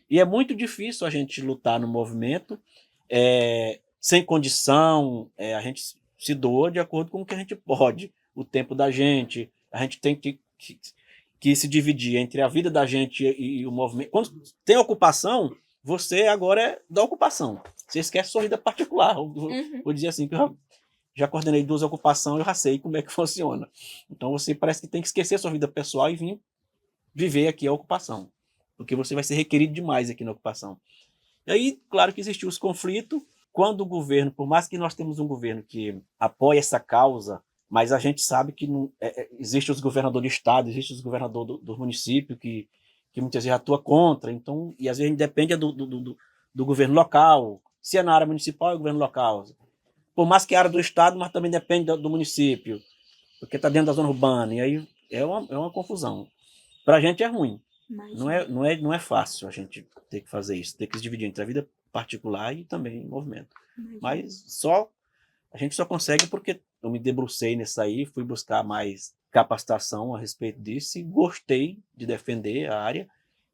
E é muito difícil a gente lutar no movimento sem condição, a gente se doa de acordo com o que a gente pode, o tempo da gente, a gente tem que se dividir entre a vida da gente e o movimento. Quando tem ocupação, você agora é da ocupação, você esquece sua vida particular. Vou dizer assim, que eu já coordenei 2 ocupações, eu já sei como é que funciona. Então você parece que tem que esquecer sua vida pessoal e vir viver aqui a ocupação, porque você vai ser requerido demais aqui na ocupação. E aí, claro que existiu os conflitos, quando o governo, por mais que nós temos um governo que apoia essa causa, mas a gente sabe que existe os governadores do estado, existe os governadores do município que muitas vezes atua contra, então, e às vezes depende do governo local, se é na área municipal é o governo local, por mais que é área do estado, mas também depende do município, porque está dentro da zona urbana, e aí é uma confusão. Para a gente é ruim. Não é fácil a gente ter que fazer isso, ter que se dividir entre a vida particular e também o movimento. Mas a gente só consegue porque eu me debrucei nisso aí, fui buscar mais capacitação a respeito disso e gostei de defender a área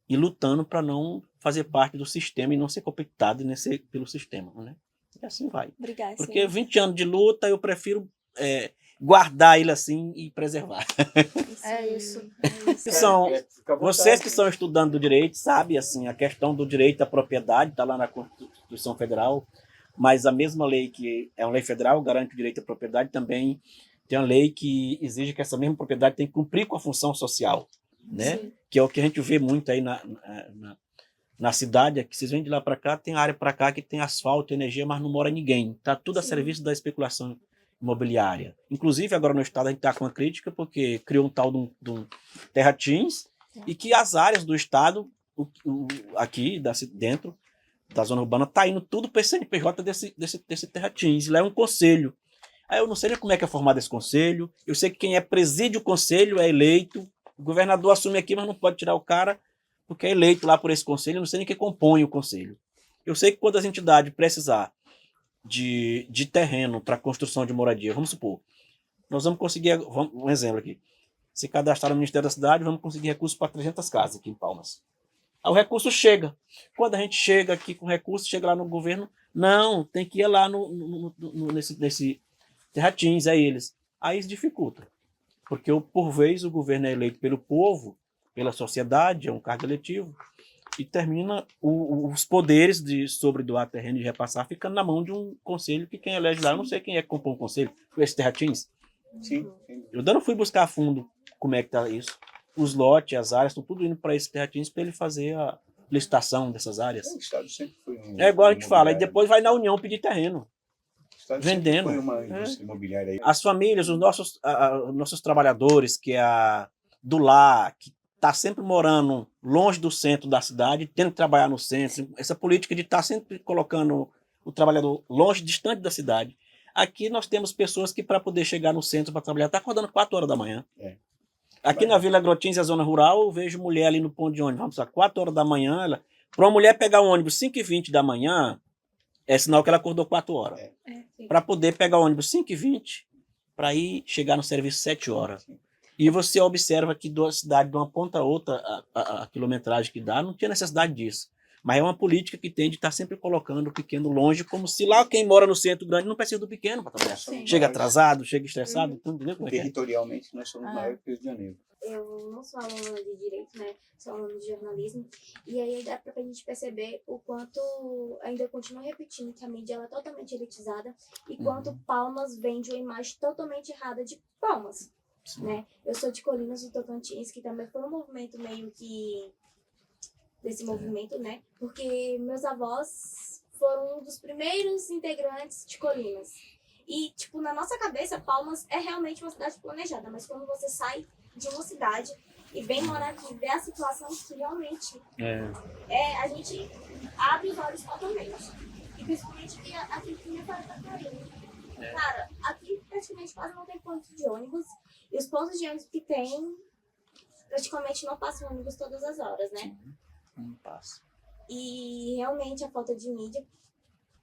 e lutando para não fazer parte do sistema e não ser compactado pelo sistema, né? E assim vai. Obrigada, porque senhor. 20 anos de luta eu prefiro guardar ele assim e preservar. Isso. Vocês que estão estudando do direito, sabem, assim, a questão do direito à propriedade está lá na Constituição Federal, mas a mesma lei que é uma lei federal, garante o direito à propriedade, também tem uma lei que exige que essa mesma propriedade tem que cumprir com a função social, né? Sim. Que é o que a gente vê muito aí na cidade, é que vocês vêm de lá para cá, tem área para cá que tem asfalto, energia, mas não mora ninguém. Está tudo a serviço da especulação imobiliária. Inclusive, agora no estado a gente está com uma crítica porque criou um tal de um Terra Teams e que as áreas do estado, aqui dentro da zona urbana, está indo tudo para esse CNPJ desse Terra Teams. Lá é um conselho. Aí eu não sei como é que é formado esse conselho, eu sei que quem preside o conselho é eleito, o governador assume aqui, mas não pode tirar o cara porque é eleito lá por esse conselho, eu não sei nem quem compõe o conselho. Eu sei que quando as entidades precisar de terreno para construção de moradia, vamos supor, nós vamos conseguir, um exemplo aqui, se cadastrar no Ministério da Cidade, vamos conseguir recursos para 300 casas aqui em Palmas. Aí o recurso chega. Quando a gente chega aqui com recurso, chega lá no governo, não, tem que ir lá nesse Terratins, é eles. Aí isso dificulta. Porque, por vez, o governo é eleito pelo povo, pela sociedade, é um cargo eletivo, e termina os poderes sobre doar terreno e repassar ficando na mão de um conselho que quem elege lá, eu não sei quem é que compõe o conselho, foi esse Terratins. Sim. Eu ainda não fui buscar a fundo como é que está isso. Os lotes, as áreas, estão tudo indo para esse Terratins para ele fazer a licitação dessas áreas. O Estado sempre foi É igual a gente fala, e depois vai na União pedir terreno. O Estado vendendo. Foi uma indústria imobiliária aí. As famílias, os nossos trabalhadores, que é a do lar, que está sempre morando longe do centro da cidade, tendo que trabalhar no centro, essa política de estar sempre colocando o trabalhador longe, distante da cidade. Aqui nós temos pessoas que, para poder chegar no centro para trabalhar, estão acordando 4 horas da manhã. É. Aqui na Vila Grotins, a zona rural, eu vejo mulher ali no ponto de ônibus, vamos lá, 4 horas da manhã, para uma mulher pegar o ônibus 5h20 da manhã, é sinal que ela acordou 4 horas. Para poder pegar o ônibus 5h20, para ir chegar no serviço 7 horas. E você observa que da cidade, de uma ponta a outra, a quilometragem que dá, não tinha necessidade disso. Mas é uma política que tem de estar sempre colocando o pequeno longe, como se lá quem mora no centro grande não precisa do pequeno para trabalhar. Chega atrasado, chega estressado, tudo, entendeu como é que é? Territorialmente, nós somos maiores que o Rio de Janeiro. Eu não sou aluna de Direito, né? Sou aluna de Jornalismo. E aí dá pra gente perceber o quanto ainda continuo repetindo que a mídia ela é totalmente elitizada e quanto Palmas vende uma imagem totalmente errada de Palmas, né? Eu sou de Colinas do Tocantins, que também foi um movimento meio que desse movimento, né? Porque meus avós foram um dos primeiros integrantes de Colinas. E, tipo, na nossa cabeça, Palmas é realmente uma cidade planejada, mas quando você sai de uma cidade e vem morar aqui e ver a situação que realmente a gente abre os olhos totalmente. E principalmente aqui que minha família tá caindo. Cara, aqui praticamente quase não tem ponto de ônibus. E os pontos de ônibus que tem, praticamente não passam ônibus todas as horas, né? Não passa. E realmente a falta de mídia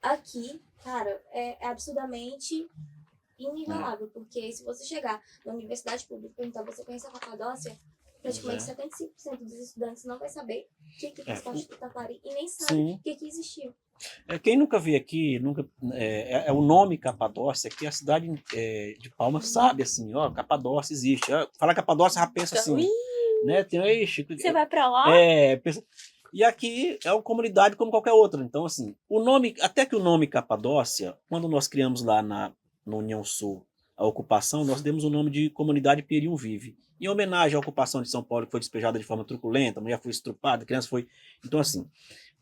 aqui, cara, é absurdamente inigualável, porque se você chegar na universidade pública e perguntar, você conhece a Capadócia, praticamente 75% dos estudantes não vai saber o que é Esporte do Taquari e nem sabe o que existiu. Quem nunca veio aqui, o nome Capadócia, que a cidade de Palmas sabe, assim, ó, Capadócia existe. Fala Capadócia, já pensa assim, né? Você vai pra lá? E aqui é uma comunidade como qualquer outra. Então, assim, até que o nome Capadócia, quando nós criamos lá na União Sul a ocupação, nós demos o nome de Comunidade Perium Vive, em homenagem à ocupação de São Paulo, que foi despejada de forma truculenta, a mulher foi estrupada, a criança foi... Então, assim,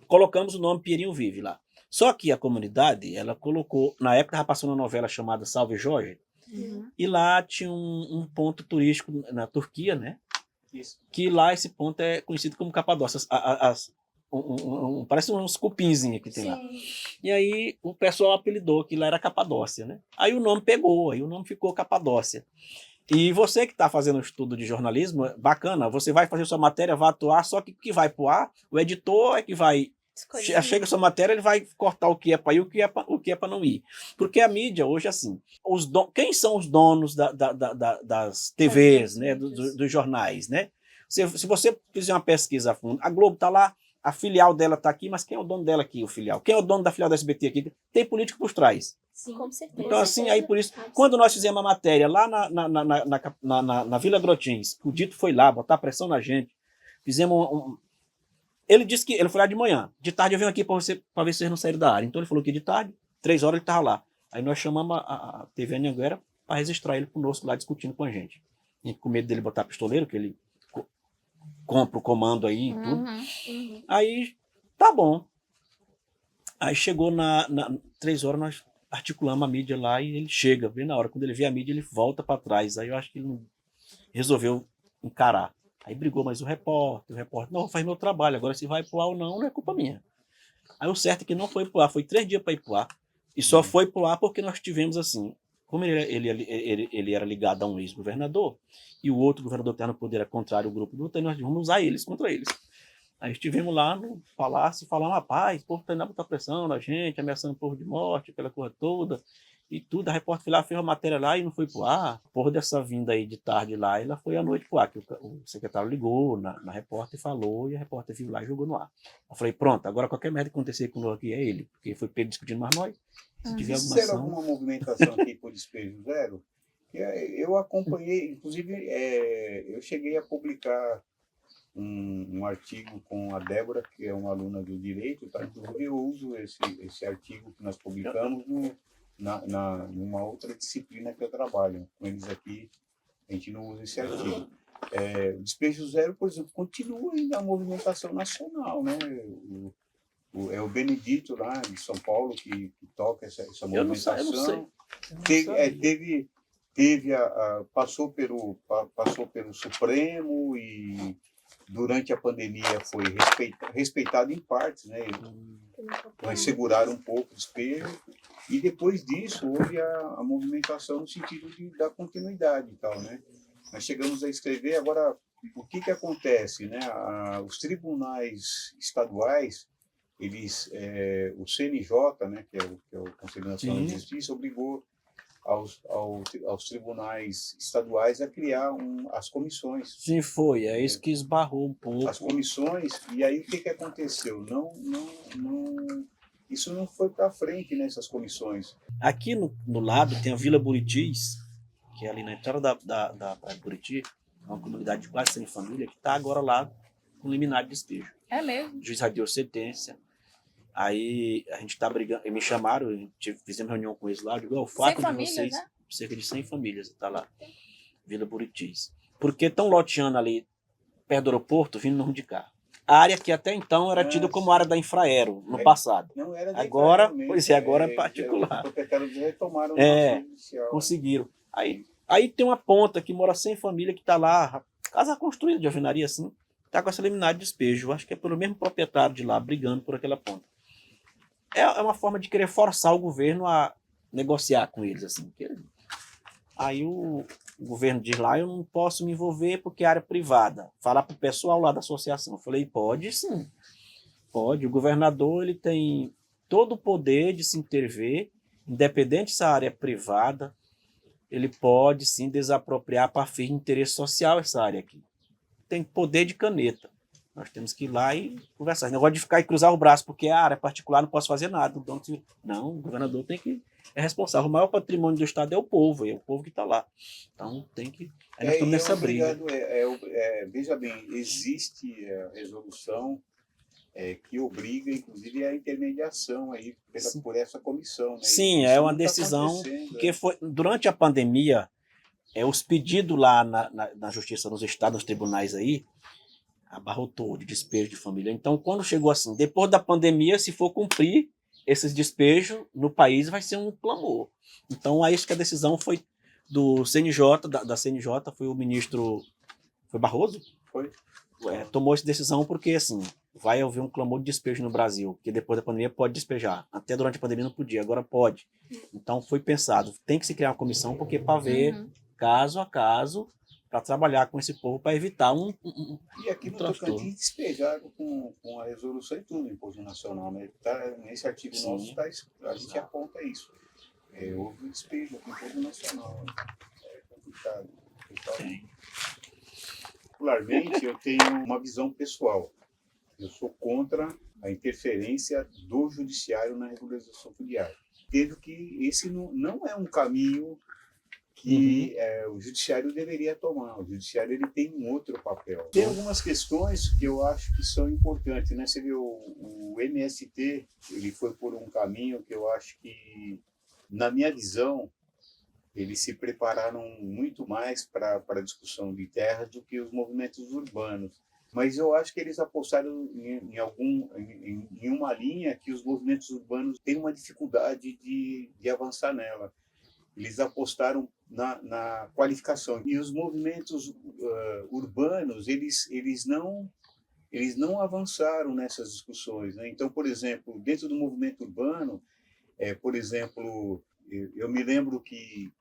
colocamos o nome Perium Vive lá. Só que a comunidade, ela colocou... Na época, estava passando uma novela chamada Salve Jorge, e lá tinha um ponto turístico na Turquia, né? Isso. Que lá esse ponto é conhecido como Capadócia. Parece uns cupinzinhos que tem lá. E aí o pessoal apelidou que lá era Capadócia, né? Aí o nome pegou, aí o nome ficou Capadócia. E você que está fazendo um estudo de jornalismo, bacana, você vai fazer sua matéria, vai atuar, só que o que vai pro ar, o editor é que vai... Chega a sua matéria, ele vai cortar o que é para ir, o que é para não ir. Porque a mídia hoje, assim, quem são os donos das TVs, né, dos jornais, né? Se você fizer uma pesquisa a fundo, a Globo está lá, a filial dela está aqui, mas quem é o dono dela aqui, o filial? Quem é o dono da filial da SBT aqui? Tem político por trás. Sim, com certeza. Então, assim, aí por isso, quando nós fizemos a matéria lá na Vila Grotins, o Dito foi lá, botar pressão na gente, fizemos ele disse que ele foi lá de manhã. De tarde eu venho aqui para ver se vocês não saíram da área. Então ele falou que de tarde, 3 horas ele estava lá. Aí nós chamamos a TV Anhanguera para registrar ele conosco lá discutindo com a gente. E com medo dele botar pistoleiro, que ele compra o comando aí e tudo. Aí, tá bom. Aí chegou 3 horas, nós articulamos a mídia lá e ele chega, bem na hora. Quando ele vê a mídia, ele volta para trás. Aí eu acho que ele não resolveu encarar. Aí brigou mais o repórter, não, faz meu trabalho, agora se vai pro ar ou não é culpa minha. Aí o certo é que não foi pro ar, foi 3 dias para ir pro ar, e só foi pro ar porque nós tivemos assim, como ele era ligado a um ex-governador, e o outro governador que estava no poder era contrário ao grupo do outro, nós vamos usar eles contra eles. Aí estivemos lá no palácio, falando, rapaz, o povo está indo botar pressão na gente, ameaçando o povo de morte, aquela coisa toda, e tudo. A repórter foi lá, fez a matéria lá e não foi pro ar. Por dessa vinda aí de tarde lá, ela foi à noite pro ar, que o secretário ligou na repórter e falou, e a repórter viu lá e jogou no ar. Eu falei, pronto, agora qualquer merda que acontecer com o aqui é ele, porque foi pego discutindo mais nós. Se tiver alguma Fizeram ação... alguma movimentação aqui por Despejo Zero? Eu acompanhei, inclusive, eu cheguei a publicar um artigo com a Débora, que é uma aluna do Direito, tá? Inclusive eu uso esse artigo que nós publicamos numa outra disciplina que eu trabalho. Com eles aqui, a gente não usa esse artigo. O Despejo Zero, por exemplo, continua ainda a movimentação nacional, né? É o Benedito lá de São Paulo que toca essa movimentação. Eu não sei. Passou pelo Supremo e durante a pandemia foi respeitado em partes, né? Eles seguraram um pouco o despejo e depois disso houve a movimentação no sentido de dar continuidade e tal, né? Nós chegamos a escrever, agora o que acontece, né? Os tribunais estaduais, o CNJ, né, que é o Conselho Nacional de Justiça, obrigou aos tribunais estaduais a criar as comissões. Sim, foi. É isso que esbarrou um pouco. As comissões, e aí o que aconteceu? Isso não foi para frente nessas comissões. Aqui no lado tem a Vila Buritis, que é ali na entrada da Praia de Buriti, uma comunidade de quase 100 famílias, que está agora lá com liminar de despejo. É mesmo? O juiz já deu sentença. Aí a gente está brigando, me chamaram, fizemos reunião com eles lá, eu digo, o fato de vocês, né? cerca de 100 famílias, está lá, Vila Buritis. Porque estão loteando ali, perto do aeroporto, vindo no rumo de cá. A área que até então era tida como área da Infraero, no passado. Não era da agora, Infraero mesmo, pois é, agora é particular. Os proprietários retomaram o nosso judicial. Conseguiram. Aí tem uma ponta que mora 100 famílias que está lá, casa construída de alvenaria assim, está com essa liminar de despejo. Acho que é pelo mesmo proprietário de lá, brigando por aquela ponta. É uma forma de querer forçar o governo a negociar com eles, assim. Aí o governo diz lá, eu não posso me envolver porque é área privada. Falar para o pessoal lá da associação. Eu falei, pode sim, pode. O governador ele tem todo o poder de se intervir, independente se a área é privada, ele pode sim desapropriar para fins de interesse social essa área aqui. Tem poder de caneta. Nós temos que ir lá e conversar. Esse negócio de ficar e cruzar o braço, porque a área particular não posso fazer nada. Não, o governador é responsável. O maior patrimônio do Estado é o povo que está lá. Então tem que. Aí nós estamos nessa briga. Veja bem, existe a resolução que obriga, inclusive, a intermediação aí por essa comissão. Né? Sim, é uma decisão. Porque foi, durante a pandemia, os pedidos lá na Justiça, nos estados, nos tribunais aí, abarrotou de despejo de família. Então, quando chegou assim, depois da pandemia, se for cumprir esses despejos no país, vai ser um clamor. Então, aí acho que a decisão foi do CNJ, da CNJ, foi o ministro... Foi Barroso? Foi. Tomou essa decisão porque, assim, vai haver um clamor de despejo no Brasil, que depois da pandemia pode despejar. Até durante a pandemia não podia, agora pode. Então, foi pensado, tem que se criar uma comissão, porque para ver, caso a caso, para trabalhar com esse povo, para evitar E aqui no Tocantins despejaram com a resolução e tudo, o Imposto Nacional, né? Nesse artigo nosso, a gente aponta isso. Houve um despejo aqui no Imposto Nacional. É complicado. Particularmente, eu tenho uma visão pessoal. Eu sou contra a interferência do judiciário na regularização fundiária. Entendo que esse não é um caminho que o judiciário deveria tomar. O judiciário ele tem um outro papel. Tem algumas questões que eu acho que são importantes, né? Você viu, o MST, ele foi por um caminho que eu acho que, na minha visão, eles se prepararam muito mais para a discussão de terra do que os movimentos urbanos. Mas eu acho que eles apostaram em uma linha que os movimentos urbanos têm uma dificuldade de avançar nela. Eles apostaram na qualificação. E os movimentos urbanos, eles não avançaram nessas discussões, né? Então, por exemplo, dentro do movimento urbano, por exemplo, eu me lembro que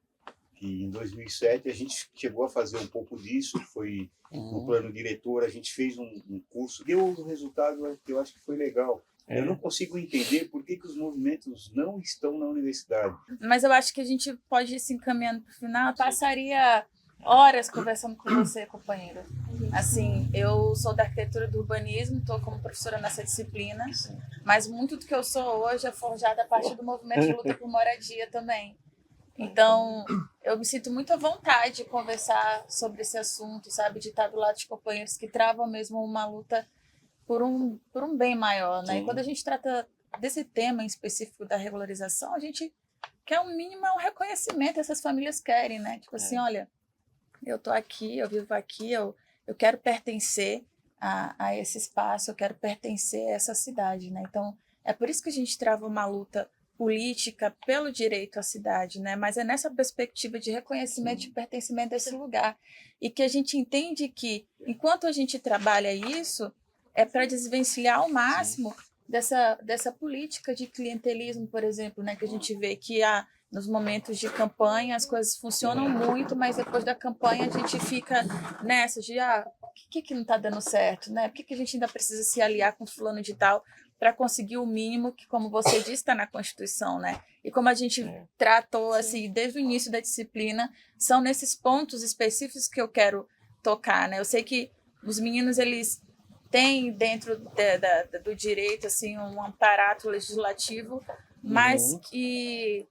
em 2007 a gente chegou a fazer um pouco disso, foi no plano diretor, a gente fez um curso, deu um resultado que eu acho que foi legal. Eu não consigo entender por que os movimentos não estão na universidade. Mas eu acho que a gente pode ir se encaminhando para o final. Eu passaria horas conversando com você, companheiro. Assim, eu sou da arquitetura do urbanismo, estou como professora nessa disciplina, mas muito do que eu sou hoje é forjado a partir do movimento de luta por moradia também. Então, eu me sinto muito à vontade de conversar sobre esse assunto, sabe? De estar do lado de companheiros que travam mesmo uma luta por um bem maior, né? E quando a gente trata desse tema em específico da regularização, a gente quer um mínimo reconhecimento que essas famílias querem, né? Tipo assim, olha, eu tô aqui, eu vivo aqui, eu quero pertencer a esse espaço, eu quero pertencer a essa cidade, né? Então, é por isso que a gente trava uma luta política pelo direito à cidade, né? Mas é nessa perspectiva de reconhecimento de pertencimento a esse lugar. E que a gente entende que, enquanto a gente trabalha isso, é para desvencilhar ao máximo dessa política de clientelismo, por exemplo, né? Que a gente vê que nos momentos de campanha as coisas funcionam muito, mas depois da campanha a gente fica nessa de por que não está dando certo, né? Por que a gente ainda precisa se aliar com fulano de tal para conseguir o mínimo que, como você disse, está na Constituição, né? E como a gente tratou assim desde o início da disciplina, são nesses pontos específicos que eu quero tocar, né? Eu sei que os meninos eles têm dentro do direito assim um aparato legislativo, mas que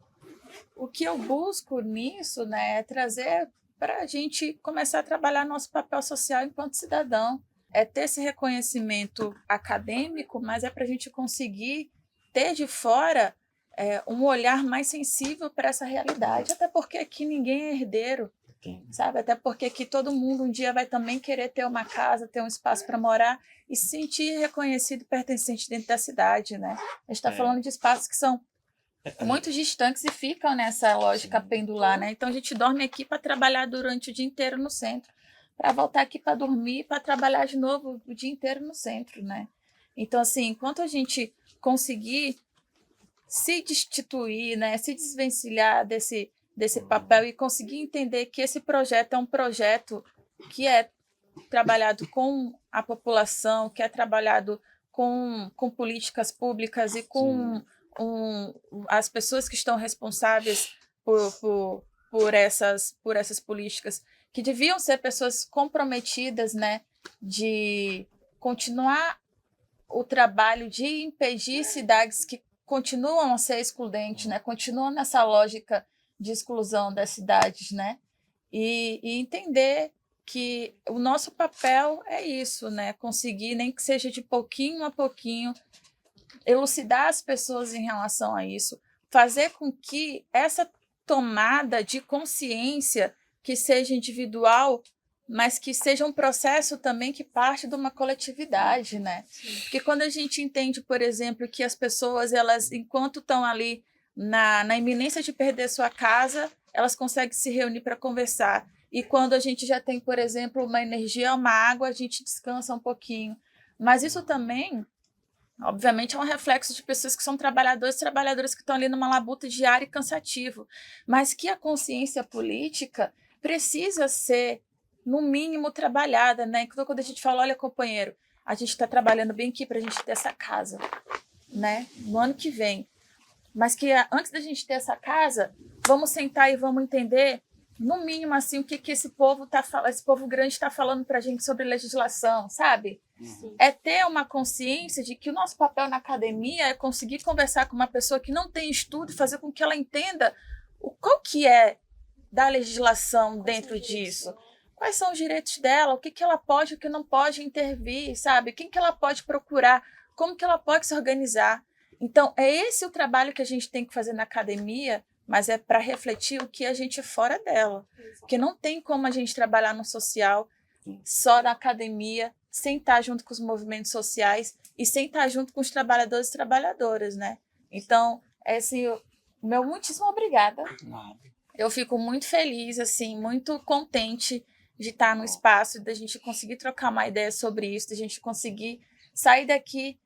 o que eu busco nisso, né, é trazer para a gente começar a trabalhar nosso papel social enquanto cidadão. É ter esse reconhecimento acadêmico, mas é para a gente conseguir ter de fora um olhar mais sensível para essa realidade. Até porque aqui ninguém é herdeiro, sabe? Até porque aqui todo mundo um dia vai também querer ter uma casa, ter um espaço para morar e se sentir reconhecido e pertencente dentro da cidade, né? A gente está falando de espaços que são muito distantes e ficam nessa lógica pendular, né? Então a gente dorme aqui para trabalhar durante o dia inteiro no centro, para voltar aqui para dormir, para trabalhar de novo o dia inteiro no centro, né? Então assim, enquanto a gente conseguir se destituir, né, se desvencilhar desse papel e conseguir entender que esse projeto é um projeto que é trabalhado com a população, que é trabalhado com políticas públicas e com as pessoas que estão responsáveis por essas políticas, que deviam ser pessoas comprometidas, né, de continuar o trabalho de impedir cidades que continuam a ser excludentes, né, continuam nessa lógica de exclusão das cidades, né, e entender que o nosso papel é isso, né, conseguir, nem que seja de pouquinho a pouquinho, elucidar as pessoas em relação a isso, fazer com que essa tomada de consciência que seja individual, mas que seja um processo também que parte de uma coletividade, né? Porque quando a gente entende, por exemplo, que as pessoas, elas, enquanto estão ali na iminência de perder sua casa, elas conseguem se reunir para conversar. E quando a gente já tem, por exemplo, uma energia, uma água, a gente descansa um pouquinho. Mas isso também, obviamente, é um reflexo de pessoas que são trabalhadoras que estão ali numa labuta diária e cansativo. Mas que a consciência política precisa ser, no mínimo, trabalhada, né? Então, quando a gente fala, olha, companheiro, a gente está trabalhando bem aqui para a gente ter essa casa, né? No ano que vem. Mas que antes da gente ter essa casa, vamos sentar e vamos entender, no mínimo, assim, o que esse povo esse povo grande está falando para a gente sobre legislação, sabe? Sim. É ter uma consciência de que o nosso papel na academia é conseguir conversar com uma pessoa que não tem estudo e fazer com que ela entenda qual que é da legislação dentro disso. Quais são os direitos dela, o que ela pode e o que não pode intervir, sabe? Quem que ela pode procurar, como que ela pode se organizar. Então, é esse o trabalho que a gente tem que fazer na academia, mas é para refletir o que a gente é fora dela. Porque não tem como a gente trabalhar no social só na academia, sem estar junto com os movimentos sociais e sem estar junto com os trabalhadores e trabalhadoras, né? Então, meu muitíssimo obrigada. Eu fico muito feliz, assim, muito contente de estar no espaço, da gente conseguir trocar uma ideia sobre isso, da gente conseguir sair daqui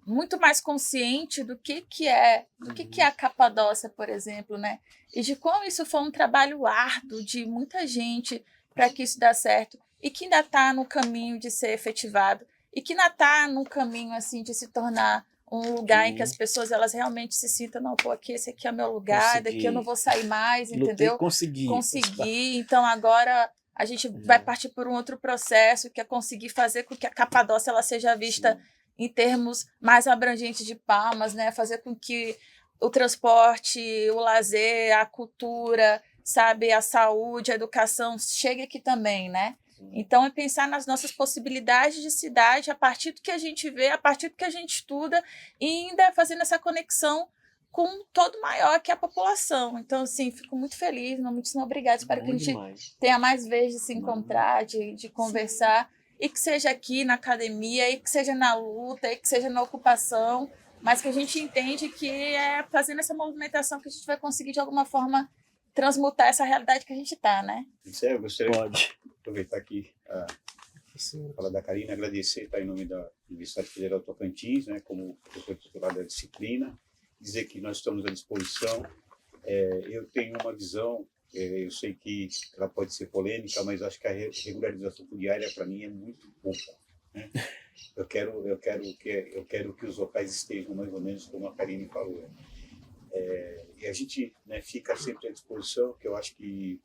muito mais consciente do que é a Capadócia, por exemplo, né? E de como isso foi um trabalho árduo de muita gente para que isso dê certo e que ainda está no caminho de ser efetivado e que ainda está no caminho assim de se tornar um lugar em que as pessoas elas realmente se sintam, não, pô, esse aqui é meu lugar, daqui eu não vou sair mais, entendeu? Consegui. Então agora a gente vai partir por um outro processo, que é conseguir fazer com que a Capadócia ela seja vista em termos mais abrangentes de Palmas, né? Fazer com que o transporte, o lazer, a cultura, sabe, a saúde, a educação chegue aqui também, né? Então, é pensar nas nossas possibilidades de cidade a partir do que a gente vê, a partir do que a gente estuda e ainda fazendo essa conexão com um todo maior que é a população. Então, assim, fico muito feliz, muitíssimo obrigada. Espero que a gente tenha mais vezes de se encontrar, de conversar, e que seja aqui na academia, e que seja na luta, e que seja na ocupação, mas que a gente entende que é fazendo essa movimentação que a gente vai conseguir, de alguma forma, transmutar essa realidade que a gente está, né? Eu gostaria de aproveitar aqui a fala da Karina, agradecer, em nome da Universidade Federal Tocantins, né, como professor titular da disciplina, dizer que nós estamos à disposição. Eu tenho uma visão, eu sei que ela pode ser polêmica, mas acho que a regularização fundiária, para mim, é muito pouco, né? Eu quero que os locais estejam mais ou menos como a Karine falou. E a gente, né, fica sempre à disposição, que eu acho que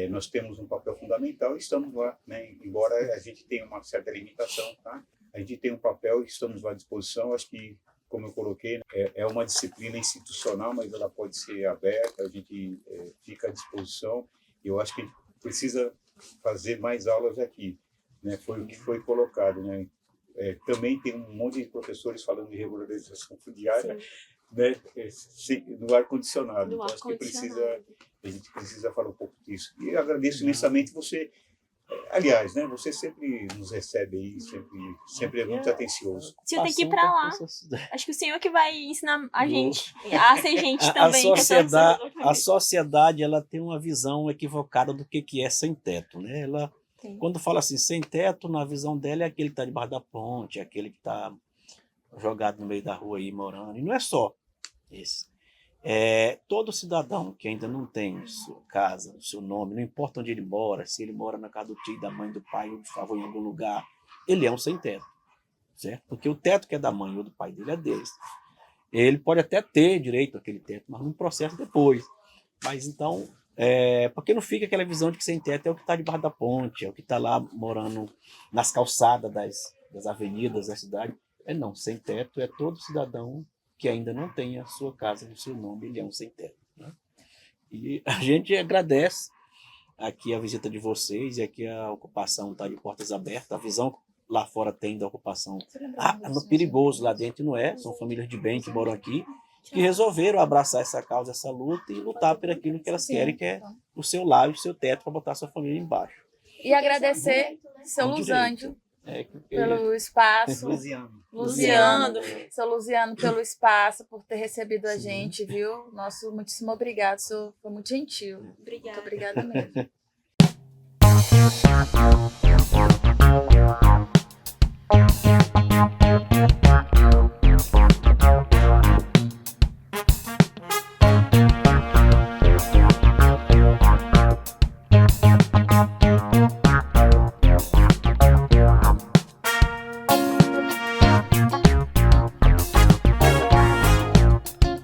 nós temos um papel fundamental e estamos lá, né? Embora a gente tenha uma certa limitação, tá? A gente tem um papel e estamos lá à disposição. Acho que, como eu coloquei, é uma disciplina institucional, mas ela pode ser aberta, a gente fica à disposição. Eu acho que a gente precisa fazer mais aulas aqui, né? Foi o que foi colocado, né? Também tem um monte de professores falando de regularização fundiária, né, no ar-condicionado. Então, acho que a gente precisa falar um pouco disso. E agradeço imensamente você. Aliás, né, você sempre nos recebe aí, sempre é muito atencioso. O senhor tem que ir para lá. Acho que o senhor que vai ensinar a gente a ser gente também. A sociedade ela tem uma visão equivocada do que é sem teto, né? Ela, quando fala assim, sem teto, na visão dela é aquele que está debaixo da ponte, é aquele que está jogado no meio da rua aí morando. E não é só esse. Todo cidadão que ainda não tem sua casa, seu nome, não importa onde ele mora, se ele mora na casa do tio, da mãe, do pai, ou de favor em algum lugar, ele é um sem teto, certo? Porque o teto que é da mãe ou do pai dele é deles. Ele pode até ter direito àquele teto, mas num processo depois. Mas então, porque não fica aquela visão de que sem teto é o que está debaixo da ponte, é o que está lá morando nas calçadas das avenidas da cidade. Não, sem teto é todo cidadão que ainda não tem a sua casa no seu nome, ele é um sem teto, né? E a gente agradece aqui a visita de vocês, e aqui a ocupação está de portas abertas, a visão que lá fora tem da ocupação. No perigoso lá dentro não é, são famílias de bem que moram aqui, que resolveram abraçar essa causa, essa luta e lutar por aquilo que elas querem, que é o seu lar e o seu teto para botar a sua família embaixo. E agradecer seu Luzândio pelo espaço. Luziano, seu Luziano, pelo espaço, por ter recebido a gente, viu? Nosso muitíssimo obrigado, o senhor foi muito gentil. Obrigada. Muito obrigada mesmo.